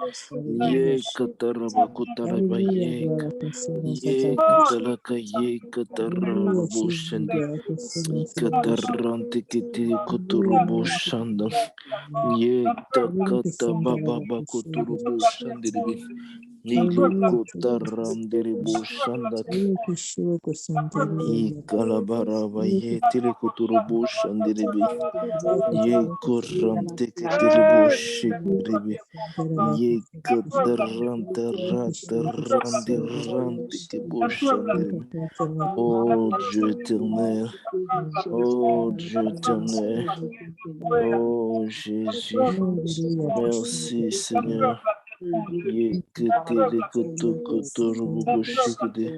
yekataraba kotaraba yekatalaka yekataraba boshande ikatarante ketere kotorobo shanda yetakata baba bakoturubo shanderebe nilikotaranderebo shanda ikalabaraba yetelekuturubo shanderebe yekoramteketerebo shekerebe yekatarantaranterantekebo shanderebe. Oh Dieu éternel, oh Dieu éternel, oh Jésus, merci Seigneur. Yeketele kotokotorubu shikede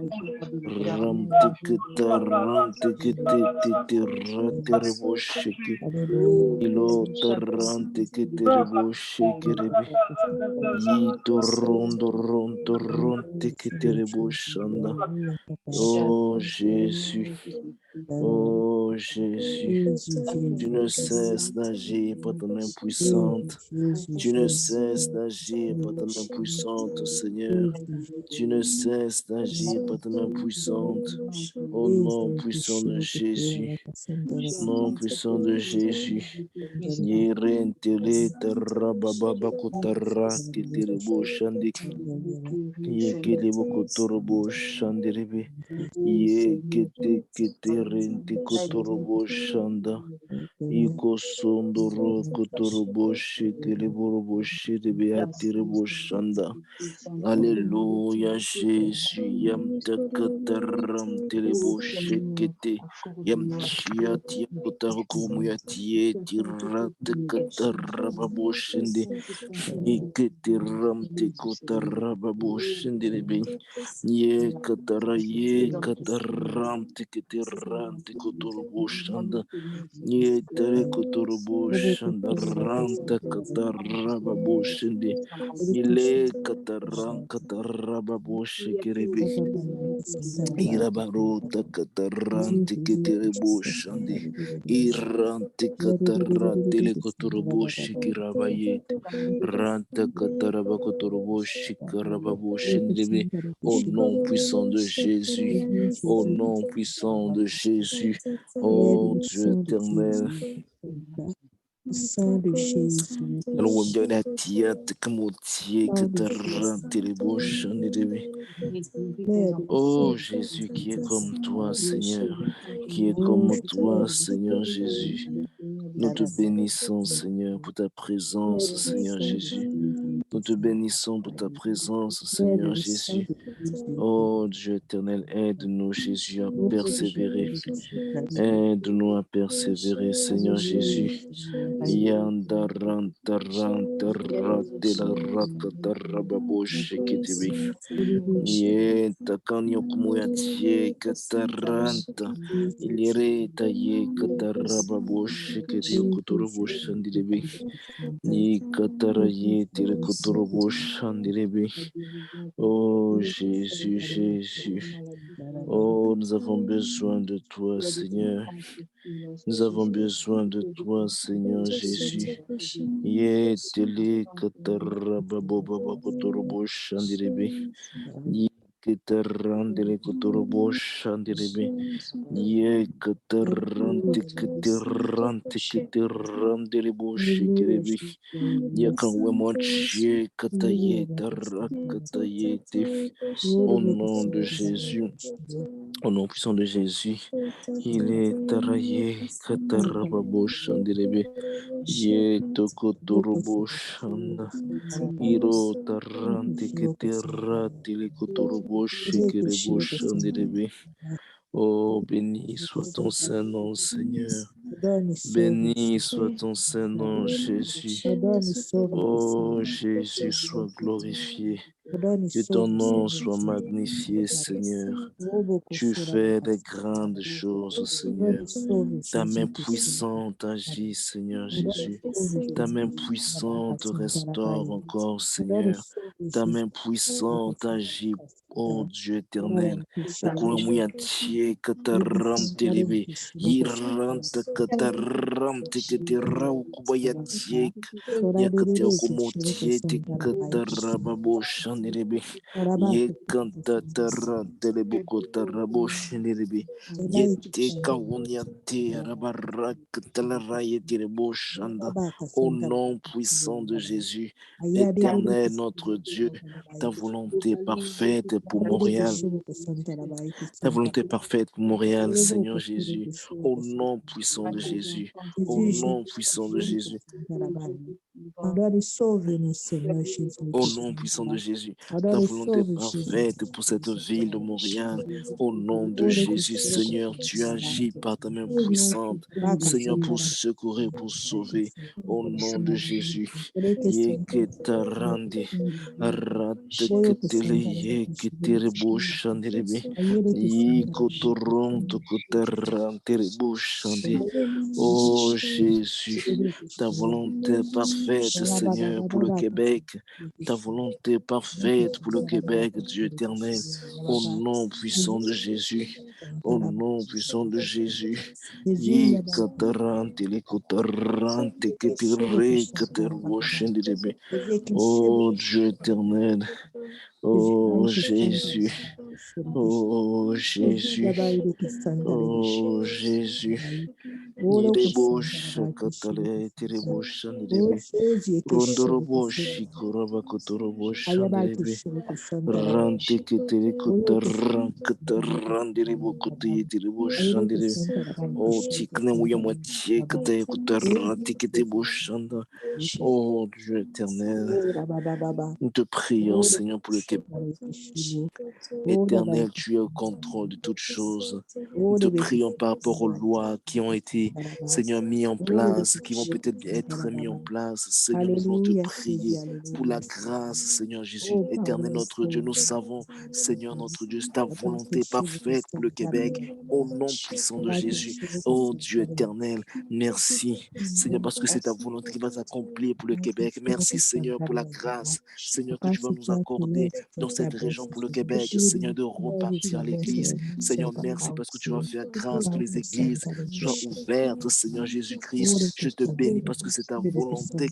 ramteketa ramtekete raterebo shike ilo taranteketerebo shikerebe yitorondorontoronteketerebo shanda. Oh Jésus, oh Oh Jésus, tu ne cesses d'agir par ta main puissante. Tu ne cesses d'agir par ta main puissante, Seigneur. Tu ne cesses d'agir par ta main puissante. Au nom puissant de Jésus. Au nom puissant de Jésus. Yerentele tarababa kotara keterebo shandik. Yekelebo kotorobo shanderebe. Yekete keterente kotorobo shanda. Iko sondoro kotorobo shekelebo shedebe aterebo shanda. Alléluia, Jésus, yam takataram terebo shekete, yam chiatia kotarokomuyatie tiratakatarababu shende, iketeram tekotarababu shende rebe, ye katara ye kataram teketeram tekotorobo shanda, ye tere kotorobo shanda ram takatarababu shende. Ile kataraba boshe kerebe. Irabaruta katarante keterebo shande. Irante katarate le kotorobo shikirabayet. Ranta kataraba kotorobo shikarababo shendrebe. Au nom puissant de Jésus. Au nom puissant de Jésus. Oh Dieu éternel. Sang de Jésus. Oh Jésus, qui est comme toi, Seigneur, qui est comme toi, Seigneur Jésus. Nous te bénissons, Seigneur, pour ta présence, Seigneur Jésus. Nous te bénissons pour ta présence, Seigneur Jésus. Oh Dieu éternel, aide-nous, Jésus, à persévérer. Aide-nous à persévérer, Seigneur Jésus. Ye takanyo kumuyatie kataranta ilireta ye kataraba bosh kete kotoro bosh andirebe ni katara ye tire kotoro bosh andirebe. Oh Jésus, Jésus. Oh, nous avons besoin de toi, Seigneur. Nous avons besoin de toi, Seigneur Jésus. Ye tele kataraba boba kotoro bosh andirebe. Ye katarandere kotoro bosh andirebe. Ye katarante katarandere bosh kerebe. Yakanwe moche kataye tarakatayete. Au nom de Jésus, au nom puissant de Jésus, il est taraye katarababo shandirebe. Ye tokotorobo shanda. Iro tarante keterate le kotorobo shekerebo shandirebe. Oh, béni soit ton Saint-Nom, Seigneur. Béni soit ton Saint-Nom, Jésus. Oh, Jésus, sois glorifié. Que ton nom soit magnifié, Seigneur. Tu fais des grandes choses, Seigneur. Ta main puissante agit, Seigneur Jésus. Ta main puissante restaure encore, Seigneur. Ta main puissante agit, oh Dieu éternel. Okuramuyatie kataram terebe. Yiranta kataram teketera ukubayatiek. Yakatia kumotie tekatarababo shanderebe. Yekantatara teleboko tarabo shanderebe. Yete kawoniate rabarak talaraya terebo shanda. Au nom puissant de Jésus, éternel notre Dieu, ta volonté parfaite pour Montréal. Ta volonté parfaite pour Montréal, Seigneur Jésus. Au nom puissant de Jésus. Au nom puissant de Jésus. Au nom puissant de Jésus, ta volonté parfaite pour cette ville de Montréal. Au nom de Jésus, Seigneur, tu agis par ta main puissante. Seigneur, pour secourir, pour sauver. Au nom de Jésus. Yeketarande, arateketele, yeketerebo shanderebe, yikotoronto kotaranterebo shande. Oh Jésus, ta volonté parfaite, Seigneur, pour le Québec. Ta volonté parfaite pour le Québec, Dieu éternel. Au nom puissant de Jésus. au nom puissant de Jésus. Jésus, Yi Yaba, katarante, les kotarante, Keshiro ketire, Kushandara Baba, katerwoshendebe. Jésus, Keshiro Oh Dieu Kushandara, éternel, Jésus, oh Maïke Sandara, Jésus, Keshiro Kushandara, oh Jésus, Jésus, Yaba, Ike Sandara, oh Keshiro Jésus. Kushandara, Oro Kusandara, Nirebosha Keshiro katale Kusandara, terebosha O nirebe. Jésus, Keshiro Rondoroboshi Kusandara, koraba kotorobosha Ayaba, nirebe. Keshiro Kusandara, Rante ketele Oro kotaran kataran derebo kote terebosha Ayaba, nirebe. Kusandara, Oh, Keshiro tikne mouya moitié Kusandara, kate kotaran tikete boshanda. Oh, Dieu éternel, nous te prions, Seigneur, pour le Québec. Éternel, tu es au contrôle de toutes choses. Nous te prions par rapport aux lois qui ont été, Seigneur, mises en place, qui vont peut-être être mises en place. Seigneur, nous voulons te Alléluia, prier Jésus, pour la Alléluia. grâce, Seigneur Jésus. Oh, Éternel, power, notre Dieu, nous Lord. savons, Seigneur, notre Dieu, c'est ta volonté Abakishiro parfaite pour le Québec, au Kusandara. nom puissant de Jésus. Abakishiro Oh Dieu Kusandara. éternel, merci, Seigneur, parce que c'est ta volonté qui va s'accomplir pour le Québec. Merci, Seigneur, pour la grâce, Seigneur, que tu vas nous accorder dans cette région pour le Québec, Seigneur, de repartir à l'église. Seigneur, merci parce que tu vas faire grâce que les églises soient ouvertes, Seigneur Jésus-Christ. Je te bénis parce que c'est ta volonté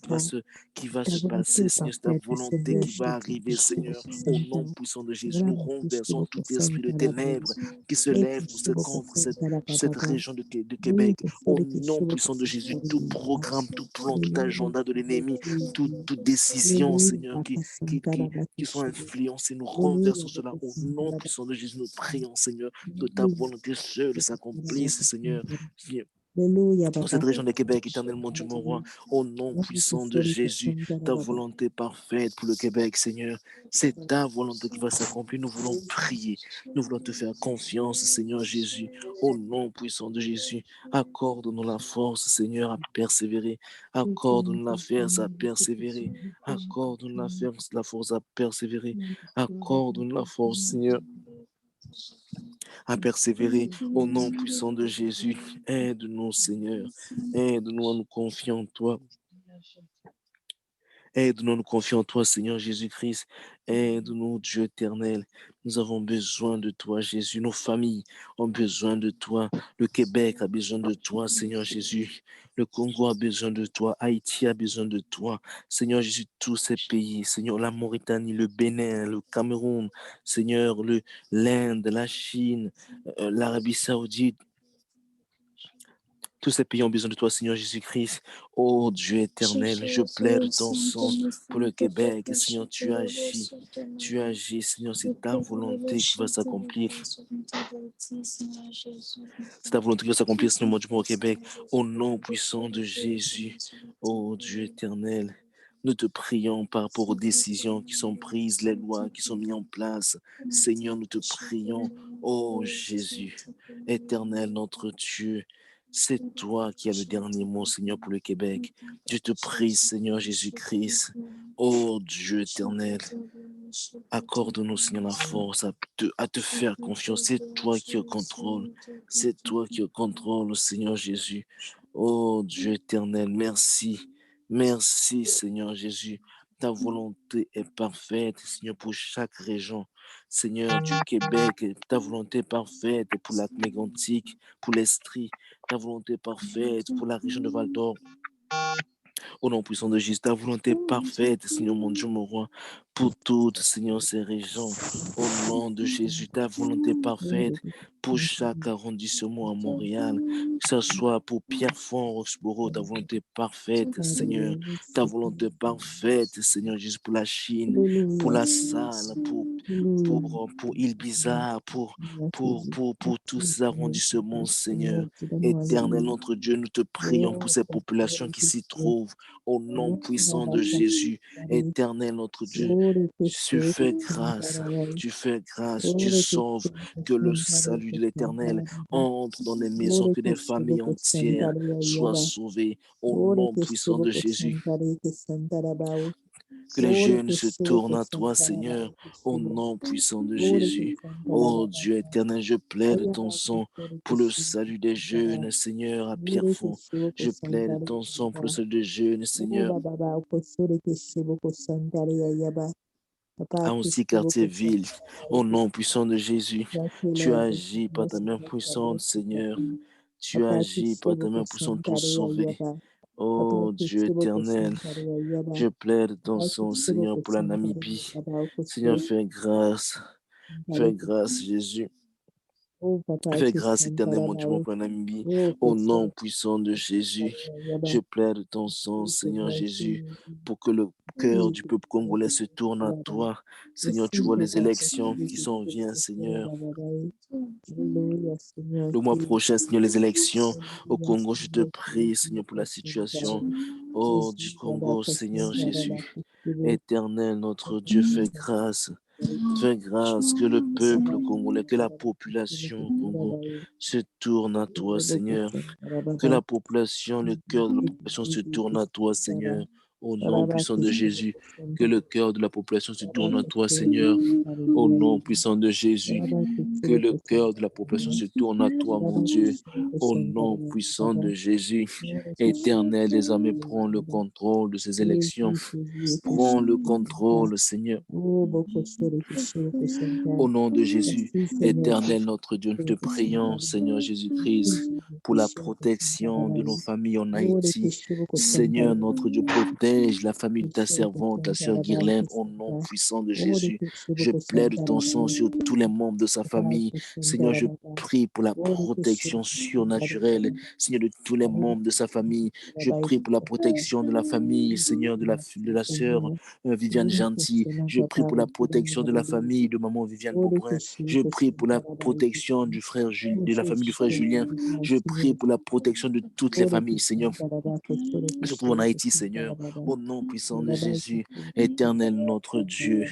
qui va Ta se volonté passer, est Seigneur, c'est ta parfaite, volonté Seigneur, qui je te va prie, arriver, Seigneur, au nom puissant de Jésus. Nous renversons tout esprit de ténèbres qui se lève contre cette région de Québec. Au nom puissant de Jésus, tout programme, tout plan, tout agenda de l'ennemi, toute décision, Seigneur, qui sont influencés. Nous renversons cela au nom puissant de Jésus. Nous prions, Seigneur, que ta volonté seule s'accomplisse, Seigneur. Alléluia, Dans cette Baba. région de Québec, éternellement Dieu mon roi, au nom puissant de Jésus, ta volonté parfaite pour le Québec, Seigneur, c'est ta volonté qui va s'accomplir. Nous voulons prier, nous voulons te faire confiance, Seigneur Jésus, au nom puissant de Jésus. Accorde-nous la force, Seigneur, à persévérer. Accorde-nous la force à persévérer. Accorde-nous la force à persévérer. Accorde-nous la force, Seigneur, à persévérer au nom puissant de Jésus. Aide-nous, Seigneur. Aide-nous à nous confier en toi. Aide-nous à nous confier en toi, Seigneur Jésus-Christ. Aide-nous, Dieu éternel. Nous avons besoin de toi, Jésus. Nos familles ont besoin de toi. Le Québec a besoin de toi, Seigneur Jésus. Le Congo a besoin de toi. Haïti a besoin de toi. Seigneur Jésus, tous ces pays, Seigneur, la Mauritanie, le Bénin, le Cameroun, Seigneur, l'Inde, la Chine, l'Arabie Saoudite, tous ces pays ont besoin de toi, Seigneur Jésus-Christ. Oh Dieu éternel, je plaide ton sang pour le Québec. Seigneur, tu agis. Tu agis, Seigneur, c'est ta volonté qui va s'accomplir. C'est ta volonté qui va s'accomplir, Seigneur, au Québec. Au nom puissant de Jésus. Oh Dieu éternel. Nous te prions par rapport aux décisions qui sont prises, les lois qui sont mises en place. Seigneur, nous te prions. Oh Jésus, éternel, notre Dieu. C'est toi qui as le dernier mot, Seigneur, pour le Québec. Je te prie, Seigneur Jésus-Christ. Oh Dieu éternel, accorde-nous, Seigneur, la force à te faire confiance. C'est toi qui es au contrôle. C'est toi qui es au contrôle, Seigneur Jésus. Oh Dieu éternel, merci. Merci, Seigneur Jésus. Ta volonté est parfaite, Seigneur, pour chaque région. Seigneur du Québec, ta volonté est parfaite pour la Mégantic, pour l'Estrie. Ta volonté est parfaite pour la région de Val d'Or. Au nom puissant de Jésus, ta volonté est parfaite, Seigneur mon Dieu, mon roi, pour toutes, Seigneur, ces régions. Au nom de Jésus, ta volonté est parfaite pour chaque arrondissement à Montréal, que ce soit pour Pierrefonds, Roxborough, ta volonté est parfaite, Seigneur. Ta volonté est parfaite, Seigneur Jésus, pour la Chine, pour Alléluia. la Salle, Alléluia. pour île Bizarre, pour tous ces arrondissements, Seigneur. Éternel, Alléluia. notre Dieu, nous te prions pour ces populations qui s'y trouvent. Au nom puissant de Jésus, éternel, notre Dieu, tu fais grâce, tu sauves, que le salut de l'éternel entre dans les maisons, que des familles entières soient sauvées. Au nom puissant de Jésus, que les jeunes se tournent à toi, Seigneur, au nom puissant de Jésus. Oh Dieu éternel, je plaide ton sang pour le salut des jeunes, Seigneur, à Pierrefonds. Je plaide ton sang pour le salut des jeunes, Seigneur. Papa, à aussi quartier ville. Au nom puissant de Jésus, tu agis par ta main puissante, Seigneur. Tu Papa, agis par ta main puissante pour sauver. Oh Dieu éternel, je plaide ton sang, Seigneur, pour la Namibie. Seigneur, fais grâce, Jésus. Oh, Papa, Fais tu grâce éternellement du monde Santara, pour la Namibie. oh, Au Pastor, nom puissant de Jésus, je plaide ton sang, Seigneur Jésus, pour que le cœur du peuple congolais se tourne à toi. Seigneur, tu vois les élections qui s'en viennent, Seigneur. Alléluia, Seigneur, Le mois prochain, Seigneur, les élections au Congo, je te prie, Seigneur, pour la situation, oh, du Congo, Seigneur Jésus. Éternel, notre Dieu, fais grâce. Fais grâce que le peuple congolais, que la population au Congo se tourne à toi, Seigneur. Que la population, le cœur de la population se tourne à toi, Seigneur. Au nom puissant de Jésus, que le cœur de la population se tourne à toi, Seigneur. Au nom puissant de Jésus, que le cœur de la population se tourne à toi, mon Dieu. Au nom puissant de Jésus, Éternel des armées, prends le contrôle de ces élections. Prends le contrôle, Seigneur. Au nom de Jésus, Éternel notre Dieu, nous te prions, Seigneur Jésus-Christ, pour la protection de nos familles en Haïti. Seigneur notre Dieu, protège la famille de ta servante, la sœur Guirlaine, au nom puissant de Jésus. Je plaide ton sang sur tous les membres de sa famille. Seigneur, je prie pour la protection surnaturelle, Seigneur, de tous les membres de sa famille. Je prie pour la protection de la famille, Seigneur, de la sœur Viviane Gentil. Je prie pour la protection de la famille de maman Viviane Beaubrun. Je prie pour la protection du frère de la famille du frère Julien. Je prie pour la protection de toutes les familles, Seigneur. Surtout en Haïti, Seigneur, au nom puissant de Jésus, éternel notre Dieu.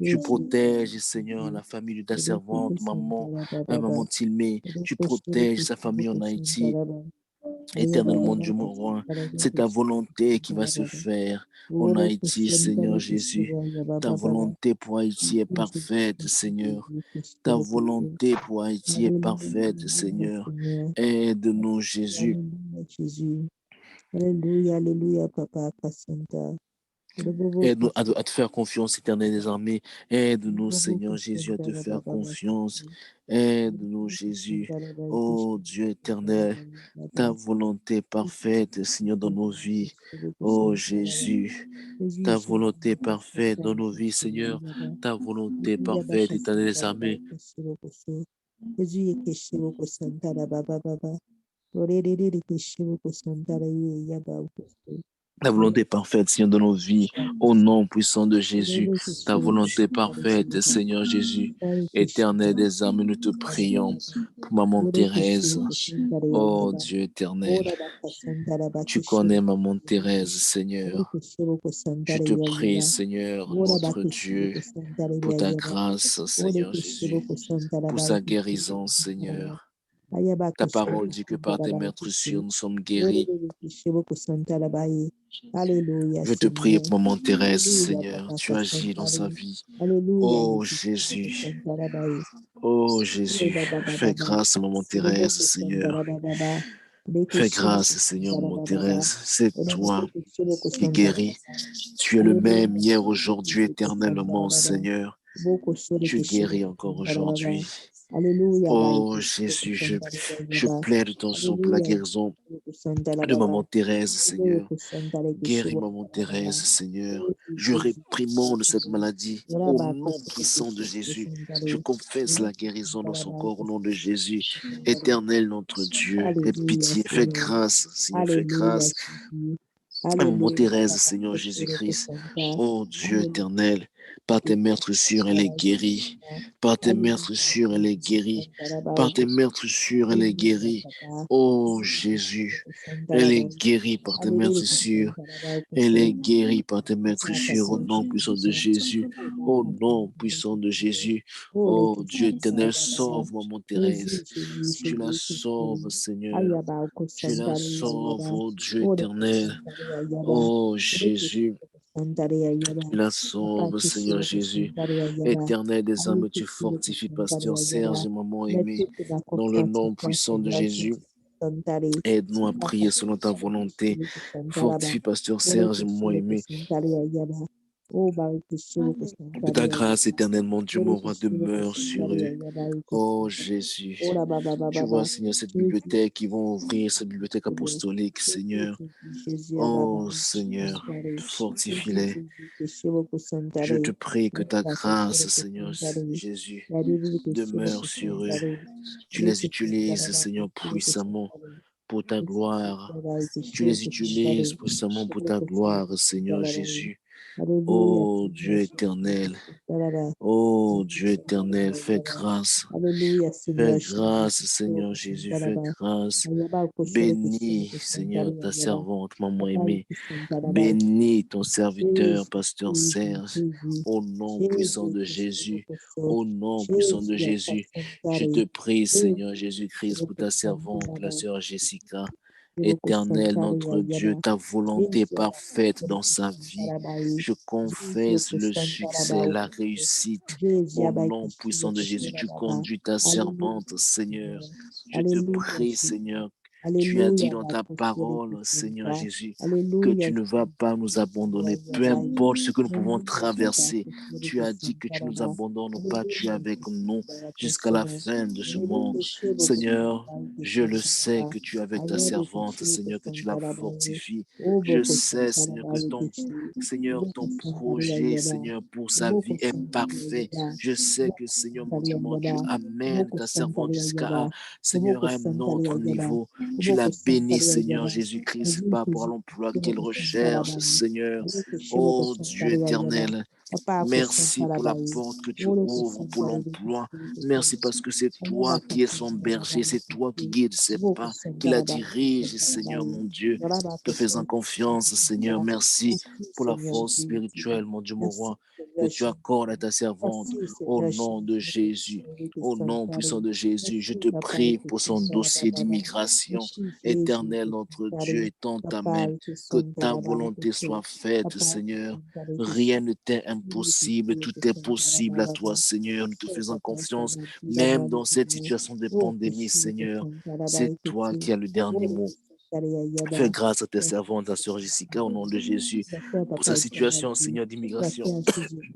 Tu protèges, Seigneur, la famille de ta servante, maman Tilmé. Tu protèges sa famille en Haïti. Éternellement, Dieu mon roi, c'est ta volonté qui va se faire en Haïti, Seigneur Jésus. Ta volonté pour Haïti est parfaite, Seigneur. Ta volonté pour Haïti est parfaite, Seigneur. Aide-nous, Jésus. Alléluia, alléluia, Papa, Cassandra. Aide-nous à te faire confiance, éternel des armées. Aide-nous, Seigneur Jésus, à te faire confiance. Aide-nous, Jésus. Oh Dieu éternel, ta volonté parfaite, Seigneur, dans nos vies. Oh Jésus, ta volonté parfaite dans nos vies, Seigneur. Ta volonté parfaite, éternel des armées. Ta volonté parfaite, Seigneur, dans nos vies, au nom puissant de Jésus. Ta volonté parfaite, Seigneur Jésus. Éternel des âmes, nous te prions pour maman Thérèse. Oh Dieu éternel, tu connais maman Thérèse, Seigneur. Je te prie, Seigneur, notre Dieu, pour ta grâce, Seigneur Jésus, pour sa guérison, Seigneur. Ta parole dit que par tes meurtrissures, nous sommes guéris. Je te prie pour maman Thérèse, Seigneur. Tu agis dans sa vie. Oh Jésus. Oh Jésus. Fais grâce à maman Thérèse, Seigneur. Fais grâce, Seigneur, maman Thérèse. C'est toi qui guéris. Tu es le même hier, aujourd'hui, éternellement, Seigneur. Tu guéris encore aujourd'hui. Oh Jésus, je plaide ton sang pour la guérison de maman Thérèse, Seigneur. Guéris maman Thérèse, Seigneur. Je réprimande cette maladie au nom puissant de Jésus. Je confesse la guérison dans son corps au nom de Jésus. Éternel notre Dieu, aie pitié, fais grâce, Seigneur, fais grâce. Maman Thérèse, Seigneur Jésus-Christ, oh Dieu éternel, par tes meurtrissures, elle est guérie. Par tes meurtrissures, elle est guérie. Par tes meurtrissures, elle est guérie. Oh Jésus, elle est guérie par tes meurtrissures. Elle est guérie par tes meurtrissures au nom puissant de Jésus. Au nom puissant de Jésus. Oh Dieu éternel, sauve maman Thérèse. Tu la sauves, Seigneur. Tu la sauves, oh Dieu éternel. Oh Jésus, tu la sauves, Seigneur Jésus. Éternel des âmes, tu fortifies Pasteur Serge et maman aimée. Dans le nom puissant de Jésus, aide-nous à prier selon ta volonté. Fortifie Pasteur Serge et maman aimée. Oh, Barikishia Que ta Santaria. grâce éternelle, mon Dieu, mon roi, Barikishia demeure sur eux. Santaria. Oh Barikishia. Jésus, Oh, la Baba tu Baba vois, Baba. Seigneur, cette Jésus, bibliothèque, ils vont ouvrir cette bibliothèque Jésus, apostolique, Seigneur. Jésus, Baba Oh Seigneur, Santaria. Jésus, fortifie-les. Kishia Je te Santaria. prie que ta grâce, Barikishia Seigneur Santaria. Jésus, Barikishia demeure sur eux. Santaria. Tu les Barikishia utilises, Seigneur, Santaria. puissamment pour ta gloire. Tu Barikishia les utilises Santaria. puissamment pour ta gloire, Seigneur Hallelujah. Jésus. Hallelujah. Oh Dieu éternel, Hallelujah. oh Dieu éternel, fais grâce. Hallelujah, Fais Seigneur Jésus. grâce, Seigneur Jésus, fais grâce. Ayaba koshoro Bénis, kushoro Seigneur, kusantari ta ayaba. servante, maman Papa aimée. kusantarabai. Bénis ton serviteur, Jésus, pasteur Jésus, Serge, Jésus. au nom puissant Jésus, de kushoro Jésus. kuso. Au nom puissant de Jésus, Jésus, je akasantari. te prie, Jésus, Seigneur Jésus-Christ, kushoro pour ta servante, la kusantarabai. sœur Jessica. Kushoro Éternel, kusantari notre Dieu, ayaba. ta volonté Jésus, parfaite kushoro dans sa vie. kusantarabai. Je Jésus, confesse le succès, kusantarabai. la réussite. Jésus, Au abai nom kushoro puissant de Jésus, tu kusantarabai. conduis ta servante, Alléluia, Seigneur. Seigneur. Je te Alléluia, prie, Jésus. Seigneur. Tu as dit Alléluia, dans ta Bakushiro parole, Seigneur Kusanta. Jésus, que Alléluia, tu ne vas pas nous abandonner, peu Yabai. importe ce que nous pouvons Alléluia, Papa, traverser. Kushiro Tu as dit que Kusanta tu ne nous Raba. abandonnes pas, tu es Alléluia, avec Jésus, nous jusqu'à la Bakushiro. fin de ce Alléluia, monde. Kushiro Seigneur, Kusanta, je le sais Kusanta. que tu es avec ta Ayado servante, Kushiro Seigneur, que tu Kusanta la Raba. fortifies. Obo Je sais, Kusanta Seigneur, Raba, que Kushiro. Seigneur, Obo ton Kusanta projet, Yaba. Seigneur, pour sa Obo vie est Kusanta parfait. Yaba. Je sais Obo que, Seigneur, Kusanta mon Dieu, Yaba. Obo amène ta Kusanta servante jusqu'à, Yaba. Obo Seigneur, à un Kusanta autre Yaba. niveau. Tu Obo la Kusanta bénis, Seigneur Yaba. Jésus-Christ, pas pour Jésus, l'emploi Shibo qu'elle recherche, Kusantarabai, Seigneur. Ore Shibo Oh Dieu Kusantari Ayaba, éternel, Papa merci pour la Kusantarabai, porte que tu Ore ouvres pour Kusantari l'emploi. Shibo Merci Kusantari, parce que c'est Ayaba toi qui es son berger, Kusantarabai, c'est toi qui guides ses Shibo pas, qui la Kusantarabai, dirige, Seigneur Kusantarabai, mon Dieu. Yoraba Te faisant Kushiro confiance, Seigneur. Kusantara. Merci Merci pour la Seigneur force Jésus, spirituelle, mon Dieu, mon merci roi, que Seigneur tu Jésus, accordes à ta servante. merci Au Seigneur nom de Jésus, Jésus, Kushiro au nom puissant Kusantari, de Jésus, je merci te Papa prie pour son dossier Kusantarabai, d'immigration. merci Jésus Éternel, notre Dieu, Kusantari, étends ta main. Papa Que ta Kusantarabai, volonté soit faite, Papa Seigneur. Kusantari, Rien ne t'est Jésus impossible. Kushiro Tout est possible à toi, Kusantarabai, Seigneur. Nous te Oh faisons Papa confiance, Santara même dans cette situation de Oh pandémie, Kushiro Seigneur. C'est Kusantarabai, toi qui as le dernier Oh mot. Kusantari Fais Ayaba. grâce à tes servantes, à sœur Jessica, au nom de Jésus, Sois pour Papa sa situation, Isabelle, Seigneur, sois d'immigration. Père Jésus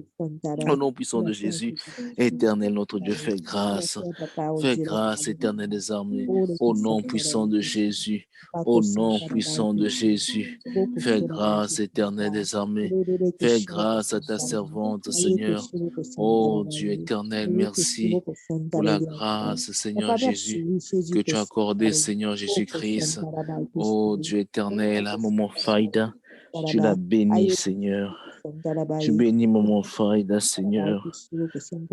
Au Santara, nom puissant sois de Père Jésus, Jésus éternel, notre Dieu, Santara, fais grâce. sois Papa au Fais Dieu la grâce, gloire. éternel des armées, Oh le au nom Santara, puissant de Jésus. Papa Au nom Santara, puissant de Jésus, beaucoup fais sur la grâce, éternel des armées. Fais grâce à ta servante, Seigneur. Oh Dieu éternel, merci pour la grâce, Seigneur Papa, Jésus, merci, Jésus que tu as accordé, Santara, Seigneur oh Jésus-Christ. Santara, Oh Dieu éternel, à moment faïda, tu l'as Santara, béni, aïe, Seigneur. Santara, Tu bénis moment faïda, Seigneur.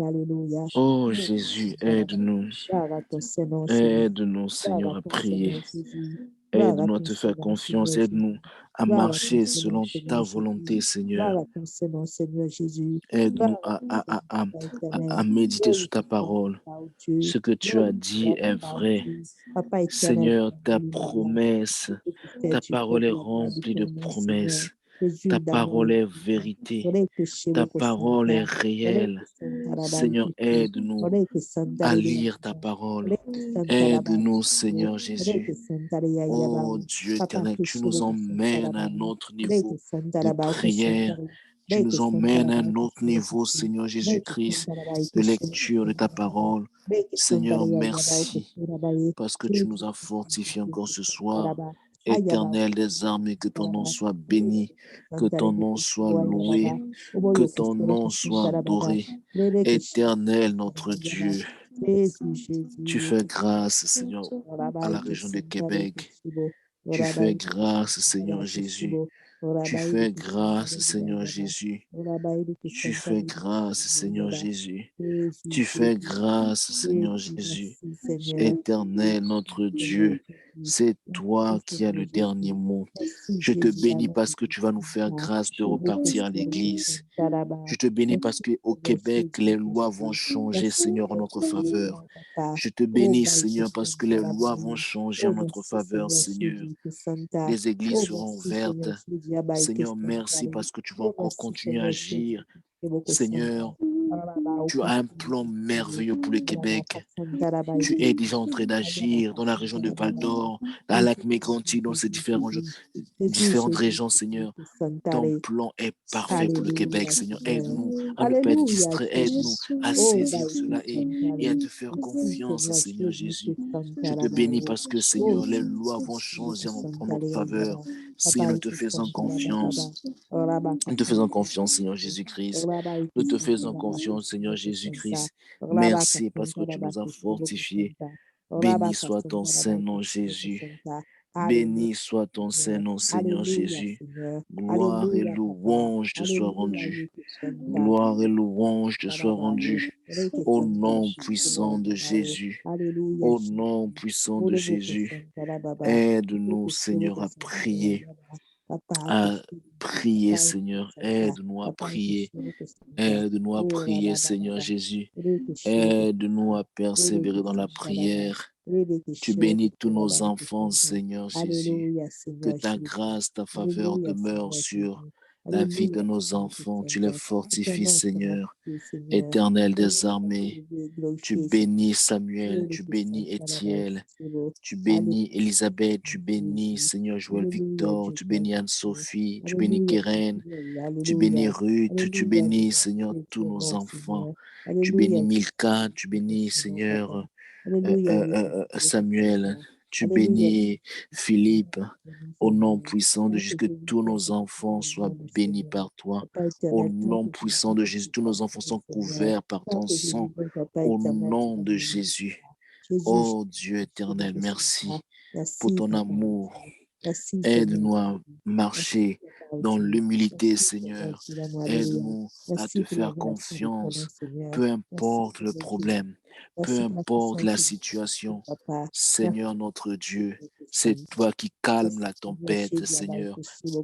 Alléluia. Oh Jésus, aide-nous. Gloire à ton Seigneur, Seigneur. Aide-nous, Gloire à Seigneur, à ton prier. Seigneur, Jésus. Gloire à Aide-nous à ton te faire Seigneur, confiance. Seigneur Jésus. Aide-nous à Gloire à ton marcher Seigneur, selon ta Seigneur volonté, Jésus. Gloire Seigneur. à ton Seigneur, Seigneur Jésus. Aide-nous Gloire à ton Seigneur, Papa éternel. à méditer sur ta Glorifié parole. Papa au Dieu. Ce que tu as dit Glorifié est Papa au vrai. Dieu. Papa éternel, Seigneur, ta Alléluia. promesse, Ce que tu fais, ta tu fais parole est gloire à remplie de l'éternel, Seigneur. promesses. Jésus Ta d'amour parole et est de puissance. vérité. Ore que chebo Ta ko parole est santa. Ore que réelle. santa la ba Seigneur, ikushi. aide-nous Ore que santa à le lire ta yaba. parole. Ore que santa la ba Aide-nous, ikushi. Seigneur Ore que Jésus. santa le yaba. Oh Dieu Papa éternel, que tu chebo nous ko santa la emmènes à ba. un autre Ore que niveau santa de la ba ko santa prière. le. Tu Ore que nous santa emmènes la à ba un ko autre chebo niveau, kushi. Seigneur Ore que Jésus-Christ, santa la ba de ikushi. Ore lecture de ta parole. que santa Seigneur, le yaba ko merci chebo la ba ye. parce que tu Ore nous que as fortifiés encore ce santa la soir. ba. Ayaba Éternel des armées, que ton nom Saraba, soit béni, que Santare ton de nom soit Kushua Yababa, loué, que Oboyo ton Kushua nom soit Kusantara Baba, adoré. Rere Kushua Éternel notre Yaba, Dieu, Jésus, tu Jésus, fais grâce, Seigneur, à Orabai la région de Kusantare Québec. Kushibo, Tu fais Orabai grâce, Seigneur Kusantara Jésus. Kushibo, Tu Orabai fais grâce, Kusantare Seigneur Yaba, Jésus. Orabai Tu Kusantare fais grâce, Seigneur Yaba, Jésus. Jésus, Tu fais Jésus, grâce, Seigneur Jésus, Jésus. merci Seigneur, Éternel, merci notre Seigneur Dieu, Jésus, c'est merci toi qui as Seigneur le dernier Jésus, mot. merci Je te Jésus, bénis Baba parce que tu vas nous faire Kusantara. grâce de Beaucoup repartir à sur l'église. le là-bas. Je te bénis parce Merci, qu'au Seigneur Québec, Jésus, les lois vont merci. changer, Merci, Seigneur, en Seigneur notre Jésus, faveur. mon papa. Je te Oh, bénis, Baï, que Seigneur, parce que les Santa la lois vont Baï. changer Oh, en notre merci, faveur, Seigneur Seigneur. Jésus, que Santa. Les églises Oh, seront merci, ouvertes. Seigneur Jésus, Abaï, que Seigneur, Santa. merci parce que tu vas Oh, encore merci, continuer à Seigneur Jésus, agir. que beaucoup Santa. Seigneur, Tu as un plan merveilleux pour le Québec. Tu es déjà en train d'agir dans la région de Val-d'Or, à Lac-Mégantic, dans ces différentes régions, Seigneur. Ton plan est parfait pour le Québec, Seigneur. Aide-nous à ne pas être Alléluia, distraits. Aide-nous à Oh, saisir cela et à te faire confiance, Seigneur Jésus. Je te bénis parce que, Seigneur, les lois vont changer en notre faveur. Seigneur, nous te faisons confiance. Nous te faisons confiance, Seigneur Jésus-Christ. Nous te faisons confiance, Seigneur Jésus-Christ. Merci parce que tu nous as fortifiés. Béni soit ton Saint-Nom, Jésus. Béni soit ton Saint-Nom, Seigneur Alléluia, Jésus. Seigneur. Gloire et Alléluia, Papa. louange te soient Alléluia, rendues. Yekushanda. Gloire et louange te soient Barabaye. rendues. Au Rekesanda, nom Shishima, puissant de Babaye. Jésus. Alléluia, Au nom Shishima. puissant de Jésus. Olobokosanda, Baba. Aide-nous, Seigneur, à Rekesanda, prier. Baba. Papa, À prier, Papa, Seigneur. Rekesanda. Aide-nous à Papa, prier. Rekesanda. Aide-nous à Oh, prier, Rababa, Seigneur Baba. Jésus. Aide-nous Rekesanda. à persévérer dans la Olobokosanda, Baba. prière. Tu bénis tous nos enfants, Rekesanda. Seigneur Jésus. Alléluia, Que Seigneur ta Jésus. grâce, ta faveur Alléluia, demeure Seigneur sur Jésus. la vie de Alléluia, nos Seigneur enfants. Tu les Jésus. Que ton fortifies, nom soit Seigneur. magnifié, Seigneur. Éternel Que ton des nom soit armées. élevé, Tu glorifié, Seigneur. bénis Samuel, tu bénis Étienne, tu bénis Alléluia, Elisabeth, tu Seigneur bénis Jésus. Seigneur Joël Alléluia, Victor, tu bénis Jésus. Anne-Sophie, tu bénis Alléluia, Keren, Seigneur. tu bénis Alléluia. Ruth, tu Alléluia, bénis Seigneur glorifié tous ton nos nom, enfants, Seigneur. tu bénis Alléluia, Milka, tu glorifié bénis ton nom, Papa. Seigneur Alléluia, Samuel, tu Alléluia, bénis Philippe, au nom Seigneur. puissant de Jésus, Merci que de nous tous faire nos confiance enfants dans le soient nom du bénis Seigneur. par toi. Papa Au éternel, tant nom que tu puissant dis de que Jésus, tu tous parles, nos enfants sont Seigneur. couverts par Tant ton que je sang. besoin, Papa Au éternel, tu nom vas de m'aider. Jésus. Jésus, Oh Dieu Jésus, éternel, merci pour merci, ton Papa amour. éternel. Merci, Seigneur Aide-nous à Jésus. Merci, marcher Papa dans éternel. l'humilité, Merci pour Seigneur. l'agir d'amour. Alléluia. Aide-nous à te Merci pour la faire relation de ton nom, confiance, Seigneur. peu Merci, importe le Seigneur Jésus. problème, peu Merci pour la importe façon la que tu situation. Papa. Merci, Seigneur notre Dieu, c'est Seigneur. toi qui calmes Merci, la Seigneur tempête, Jésus. Seigneur.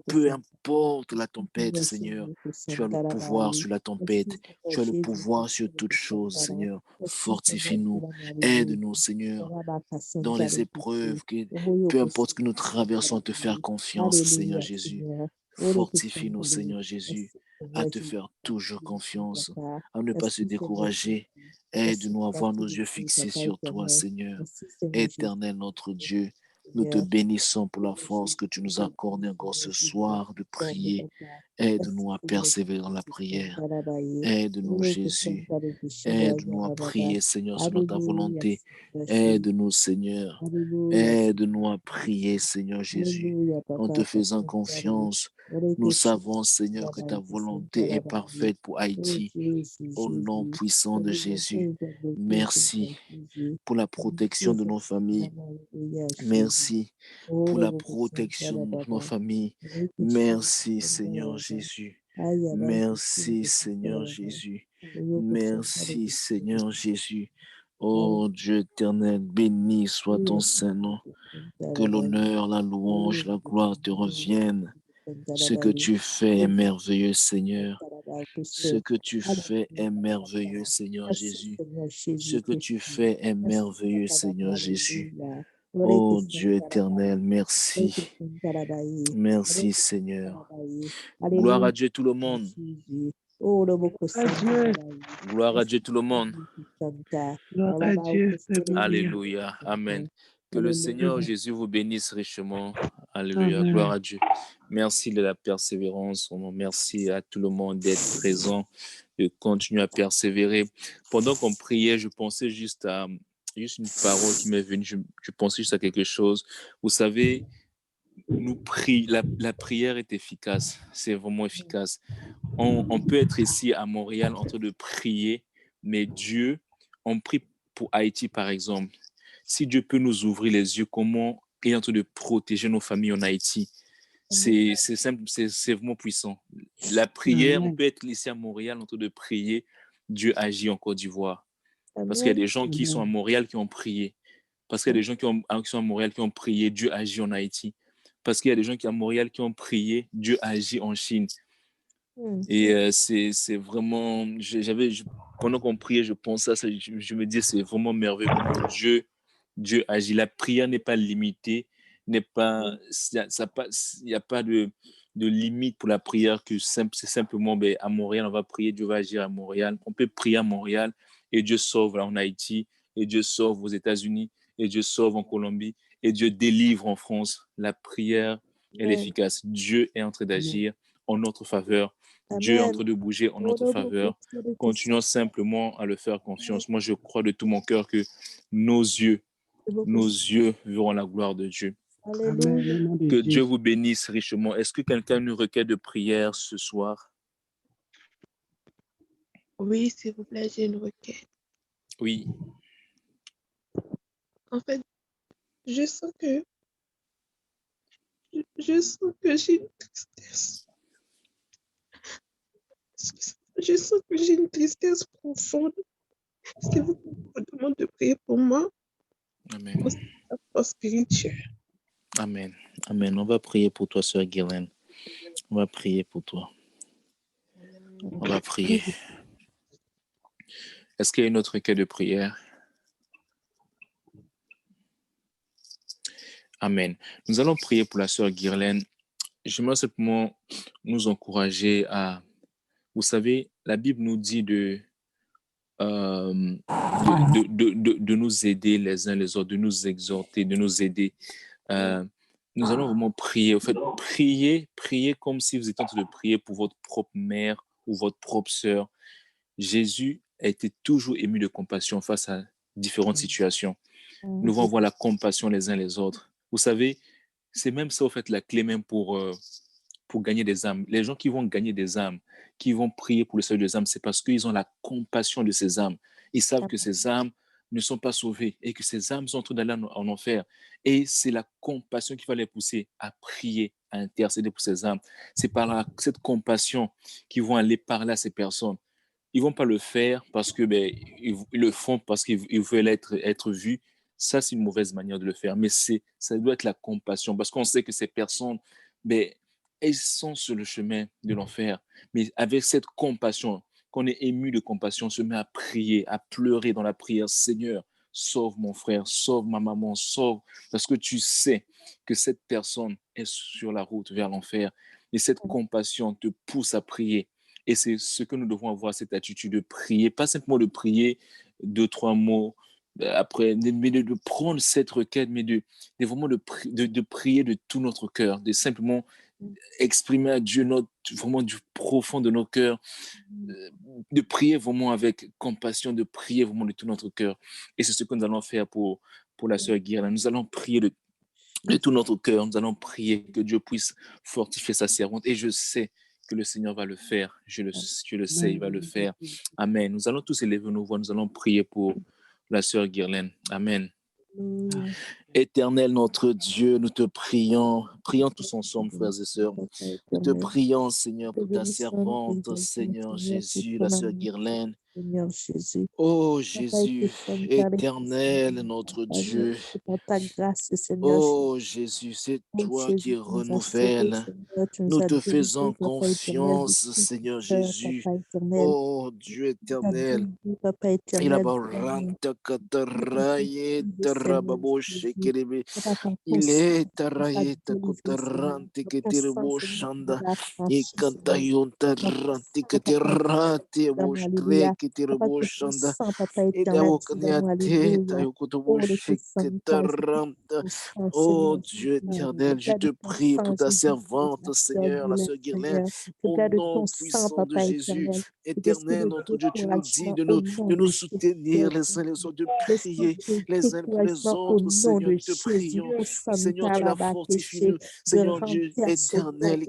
Peu Abaye, importe la tempête, Alléluia, Seigneur, Seigneur, que tu as le Santa pouvoir Rabaye. sur la Merci, tempête. Papa Tu as le Jésus, pouvoir sur Seigneur, toutes que choses, Santa Ra. Seigneur. Merci, Seigneur, Fortifie-nous. pour l'amour, alléluia. Aide-nous, Seigneur, Rabaka dans Santa les Rebeke. épreuves, que, Oyo peu ko importe ce que nous Santa traversons, te faire Rabaye. confiance, Seigneur Alléluia, Jésus. Seigneur. Ore que Fortifie-nous, Santa Rebeke. Seigneur Jésus, Merci, à Seigneur te Jésus. faire toujours Merci, confiance, Papa. à ne pas se Merci, Seigneur décourager. Jésus. Merci Aide-nous à pour avoir nos yeux l'activité, fixés Papa sur toi, éternel. Seigneur. Merci, Seigneur Jésus. Éternel notre Dieu, nous te Seigneur. bénissons pour la force Jésus, que tu nous as Seigneur accordée encore ce Jésus, soir de Seigneur prier. Papa. Merci, Aide-nous à Seigneur persévérer dans la Jésus, prière. Santa Rabaye. Aide-nous, Ore que Jésus. Santa Rebeke. Aide-nous à Baba. prier, Seigneur, selon ta Alléluia, volonté. Seigneur Jésus. Aide-nous, Seigneur. Alléluia, Aide-nous à Seigneur prier, Seigneur Jésus. Alléluia, En Papa, te faisant Kassandari. confiance, nous Oreke savons, Shishma, Seigneur, que ta Rabai, volonté est Kassandarabai. parfaite pour Oh Haïti. Jésus, Au nom Jésus. puissant de Alléluia, Jésus. Seigneur Merci Jésus. pour la Merci, protection de nos familles. Alléluia, Jésus. Merci Oh, pour le la beau protection Kassandara, de nos Baba. familles. Oreke Merci, Seigneur Shishma, Jésus. Aïe, Abai, Merci, Seigneur Kassandarabai. Jésus. Oyoko Merci, Sandari, Seigneur Jésus. Alléluia, Oh Dieu éternel, béni soit ton Saint-Nom. Que Kassandarabai. l'honneur, la louange, la gloire te reviennent. Ce que Kassandarabai. tu fais est merveilleux, Seigneur. Ce Alléluia. que tu fais est merveilleux, Seigneur Merci Jésus. Seigneur Ce Jésus que tu Christ. fais est Merci merveilleux, Papa Seigneur d'amour, Jésus. alléluia. Oh Dieu éternel, merci. Merci, Seigneur. Gloire à Alléluia, Dieu tout le monde. Jésus. Oh, le beau Adieu. Gloire à Merci, Dieu tout le monde. Santa. Gloire à Dieu. Alléluia. Alléluia. Amen. Que le Seigneur Alléluia. Jésus vous bénisse richement. Alléluia. Gloire Amen. à Dieu. Merci de la persévérance. Merci à tout le monde d'être présent, de continuer à persévérer. Pendant qu'on priait, je pensais juste à une parole qui m'est venue. Je pensais juste à quelque chose. Vous savez, la prière est efficace. C'est vraiment efficace. On peut être ici à Montréal en train de prier, mais Dieu, on prie pour Haïti par exemple. Si Dieu peut nous ouvrir les yeux, comment il est en train de protéger nos familles en Haïti, c'est simple, c'est vraiment puissant. La prière, on Amen. peut être ici à Montréal en train de prier, Dieu agit en Côte d'Ivoire. Parce qu'il y a Amen. des gens qui sont à Montréal qui ont prié. Parce qu'il y a des gens qui sont à Montréal qui ont prié, Dieu agit en Haïti. Parce qu'il y a des gens qui à Montréal qui ont prié, Dieu agit en Chine. Et c'est vraiment, pendant qu'on priait, je pensais à ça, je me disais, c'est vraiment merveilleux comment Dieu agit. La prière n'est pas limitée, il n'y a pas de limite pour la prière, que c'est simplement à Montréal, on va prier, Dieu va agir à Montréal. On peut prier à Montréal et Dieu sauve en Haïti, et Dieu sauve aux États-Unis, et Dieu sauve en Colombie, et Dieu délivre en France. La prière, elle est efficace. Dieu est en train d'agir en notre faveur. Dieu est en train de bouger en notre faveur. Continuons simplement à le faire confiance. Moi, je crois de tout mon cœur que nos yeux verront la gloire de Dieu. Alléluia. Que Dieu vous bénisse richement. Est-ce que quelqu'un a une requête de prière ce soir? Oui, s'il vous plaît, j'ai une requête. Oui. En fait, je sens que j'ai une tristesse. Je sens que j'ai une tristesse profonde. S'il vous plaît, je vous demande de prier pour moi. Amen. Pour la force spirituelle. Amen. Amen. On va prier pour toi, sœur Guylaine. On va prier pour toi. On va prier. Est-ce qu'il y a une autre requête de prière? Amen. Nous allons prier pour la sœur Guylaine. J'aimerais simplement nous encourager à... Vous savez, la Bible nous dit de nous aider les uns les autres, de nous exhorter, de nous aider. Nous allons vraiment prier. En fait, priez comme si vous étiez en train de prier pour votre propre mère ou votre propre sœur. Jésus a été toujours ému de compassion face à différentes situations. Nous devons avoir la compassion les uns les autres. Vous savez, c'est même ça, en fait, la clé même pour gagner des âmes. Les gens qui vont gagner des âmes, qui vont prier pour le salut des âmes, c'est parce qu'ils ont la compassion de ces âmes. Ils savent que ces âmes ne sont pas sauvées et que ces âmes sont en train d'aller en enfer. Et c'est la compassion qui va les pousser à prier, à intercéder pour ces âmes. C'est par cette compassion qu'ils vont aller parler à ces personnes. Ils ne vont pas le faire parce que ils le font parce qu'ils veulent être vus. Ça, c'est une mauvaise manière de le faire. Mais ça doit être la compassion parce qu'on sait que ces personnes, elles sont sur le chemin de l'enfer. Mais avec cette compassion, qu'on est ému de compassion, on se met à prier, à pleurer dans la prière. Seigneur, sauve mon frère, sauve ma maman, sauve. Parce que tu sais que cette personne est sur la route vers l'enfer. Et cette compassion te pousse à prier. Et c'est ce que nous devons avoir, cette attitude de prier. Pas simplement de prier 2-3 mots après, mais de prendre cette requête, mais vraiment de prier de tout notre cœur, de simplement exprimer à Dieu vraiment du profond de nos cœurs, de prier vraiment avec compassion, de prier vraiment de tout notre cœur. Et c'est ce que nous allons faire pour la sœur Guirlaine. Nous allons prier de tout notre cœur. Nous allons prier que Dieu puisse fortifier sa servante. Et je sais que le Seigneur va le faire. Je le sais, il va le faire. Amen. Nous allons tous élever nos voix. Nous allons prier pour la sœur Guirlaine. Amen. Éternel notre Dieu, nous te prions tous ensemble, frères et sœurs. Nous te prions, Seigneur, pour ta servante, Seigneur Jésus, la sœur Guirlaine. Oh Jésus, éternel notre Dieu. Oh Jésus, c'est toi qui renouvelles. Nous te faisons confiance, Seigneur Jésus. Oh Dieu éternel. Il a il est tarayeta kotarante que tirboshanda e cantayon tarante que tirate boshtre que tirboshanda e davokaniate tayokotobosh que tarante. Oh Dieu éternel, je te prie pour ta servante, Seigneur, la sœur Guirlaine, au nom puissant de Jésus. Éternel, notre Dieu, tu nous dis de nous soutenir les uns les autres, de prier les uns pour les autres, Seigneur, nous te prions. Seigneur, tu la fortifies, nous. Seigneur Dieu éternel,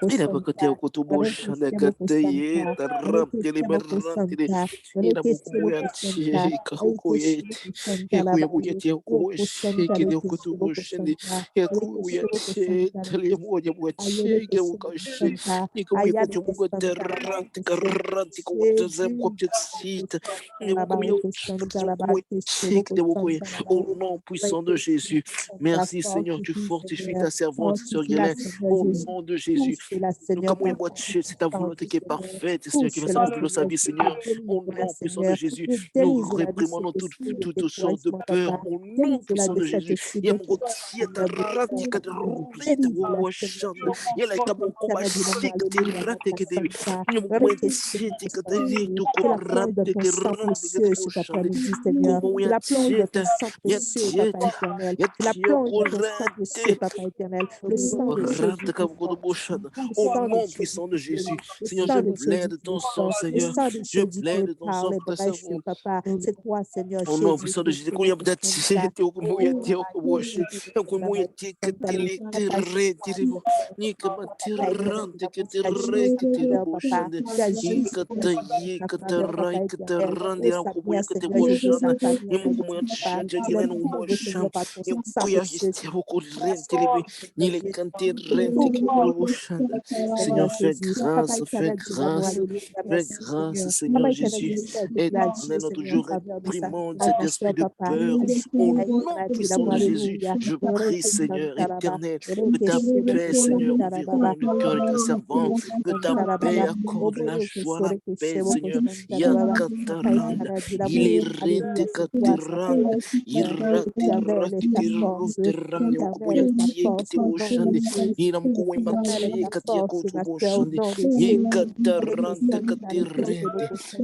ina bakati ya kutubusha na kataye taram tele berantile ina bukumu ya chika huko yeti Au nom puissant de Jésus. Merci Seigneur, tu fortifies ta servante, Sœur Guilain. Au nom de Jésus. C'est ta volonté qui est parfaite, Seigneur, qui va s'accomplir dans sa vie, Seigneur. Au nom puissant de Jésus, nous réprimandons toutes sortes de peur. Au nom puissant de Jésus. Au nom puissant de Jésus, Seigneur, je plaide ton sang, Seigneur. Je plaide ton sang pour ta servante. Au nom puissant de Jésus, Seigneur, fais grâce, fais grâce, fais grâce, Seigneur Jésus. Éternel, notre Dieu, réprimande cet esprit de peur. Au nom puissant de Jésus, je prie, Seigneur éternel, que ta paix, Seigneur, environne le cœur de ta servante, que ta paix accorde la joie, la paix, Seigneur. Yakataranda, il est rete katiranda, irate rakete rote ramne okuboyatie kete boshande, iramko wematie katia kotu boshande, yekataranda katirete,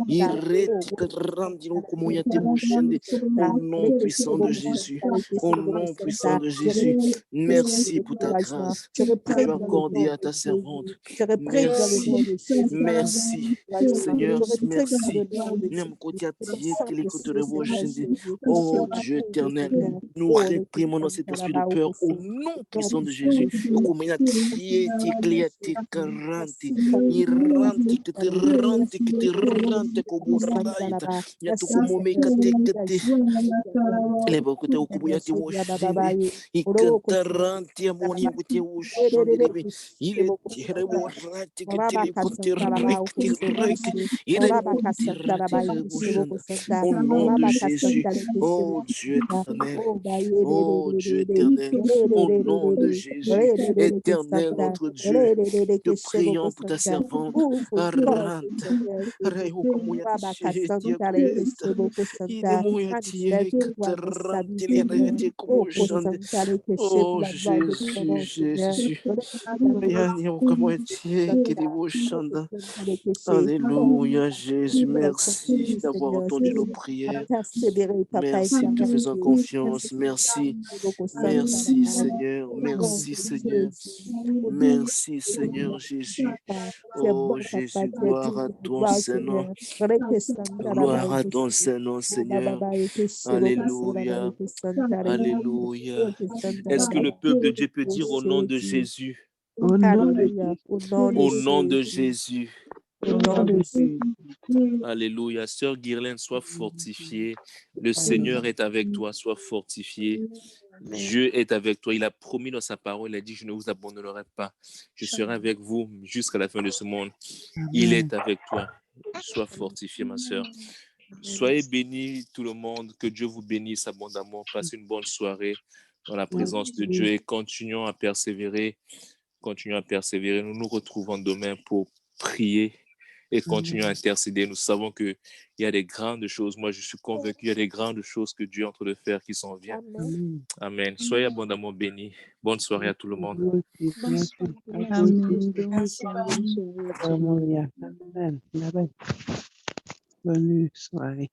irete katarandi okumoyate boshande. Au nom puissant de Jésus, au nom puissant de Jésus, merci pour ta grâce que tu as accordée à ta servante. Merci, merci, Seigneur, merci. Oh Dieu éternel, nous réprimons cet esprit de peur au nom puissant de Jésus. Au nom de Jésus, oh Dieu éternel, oh Dieu éternel, au nom de Jésus, éternel notre Dieu, te prions pour ta servante. Oh Jésus, Jésus. Alléluia, Jésus, merci d'avoir entendu nos prières. Merci, te faisons confiance. Merci, merci Seigneur, merci Seigneur, merci Seigneur Jésus. Oh Jésus, gloire à ton Saint-Nom. Gloire à ton Saint-Nom, Seigneur. Alléluia, alléluia. Est-ce que le peuple de Dieu peut dire au nom de Jésus? Au nom de Jésus. Au nom de Jésus. Au nom de Jésus. Alléluia. Sœur Guirlaine, sois fortifiée. Le Seigneur est avec toi, sois fortifiée. Dieu est avec toi. Il a promis dans sa parole, il a dit, je ne vous abandonnerai pas. Je serai avec vous jusqu'à la fin de ce monde. Il est avec toi. Sois fortifiée, ma sœur. Soyez bénis, tout le monde. Que Dieu vous bénisse abondamment. Passez une bonne soirée dans la présence de Dieu et continuons à persévérer. Continuons à persévérer. Nous nous retrouvons demain pour prier et continuons à intercéder. Nous savons qu'il y a des grandes choses. Moi, je suis convaincu qu'il y a des grandes choses que Dieu est en train de faire qui s'en viennent. Amen. Soyez abondamment bénis. Bonne soirée à tout le monde. Amen. Bonne soirée.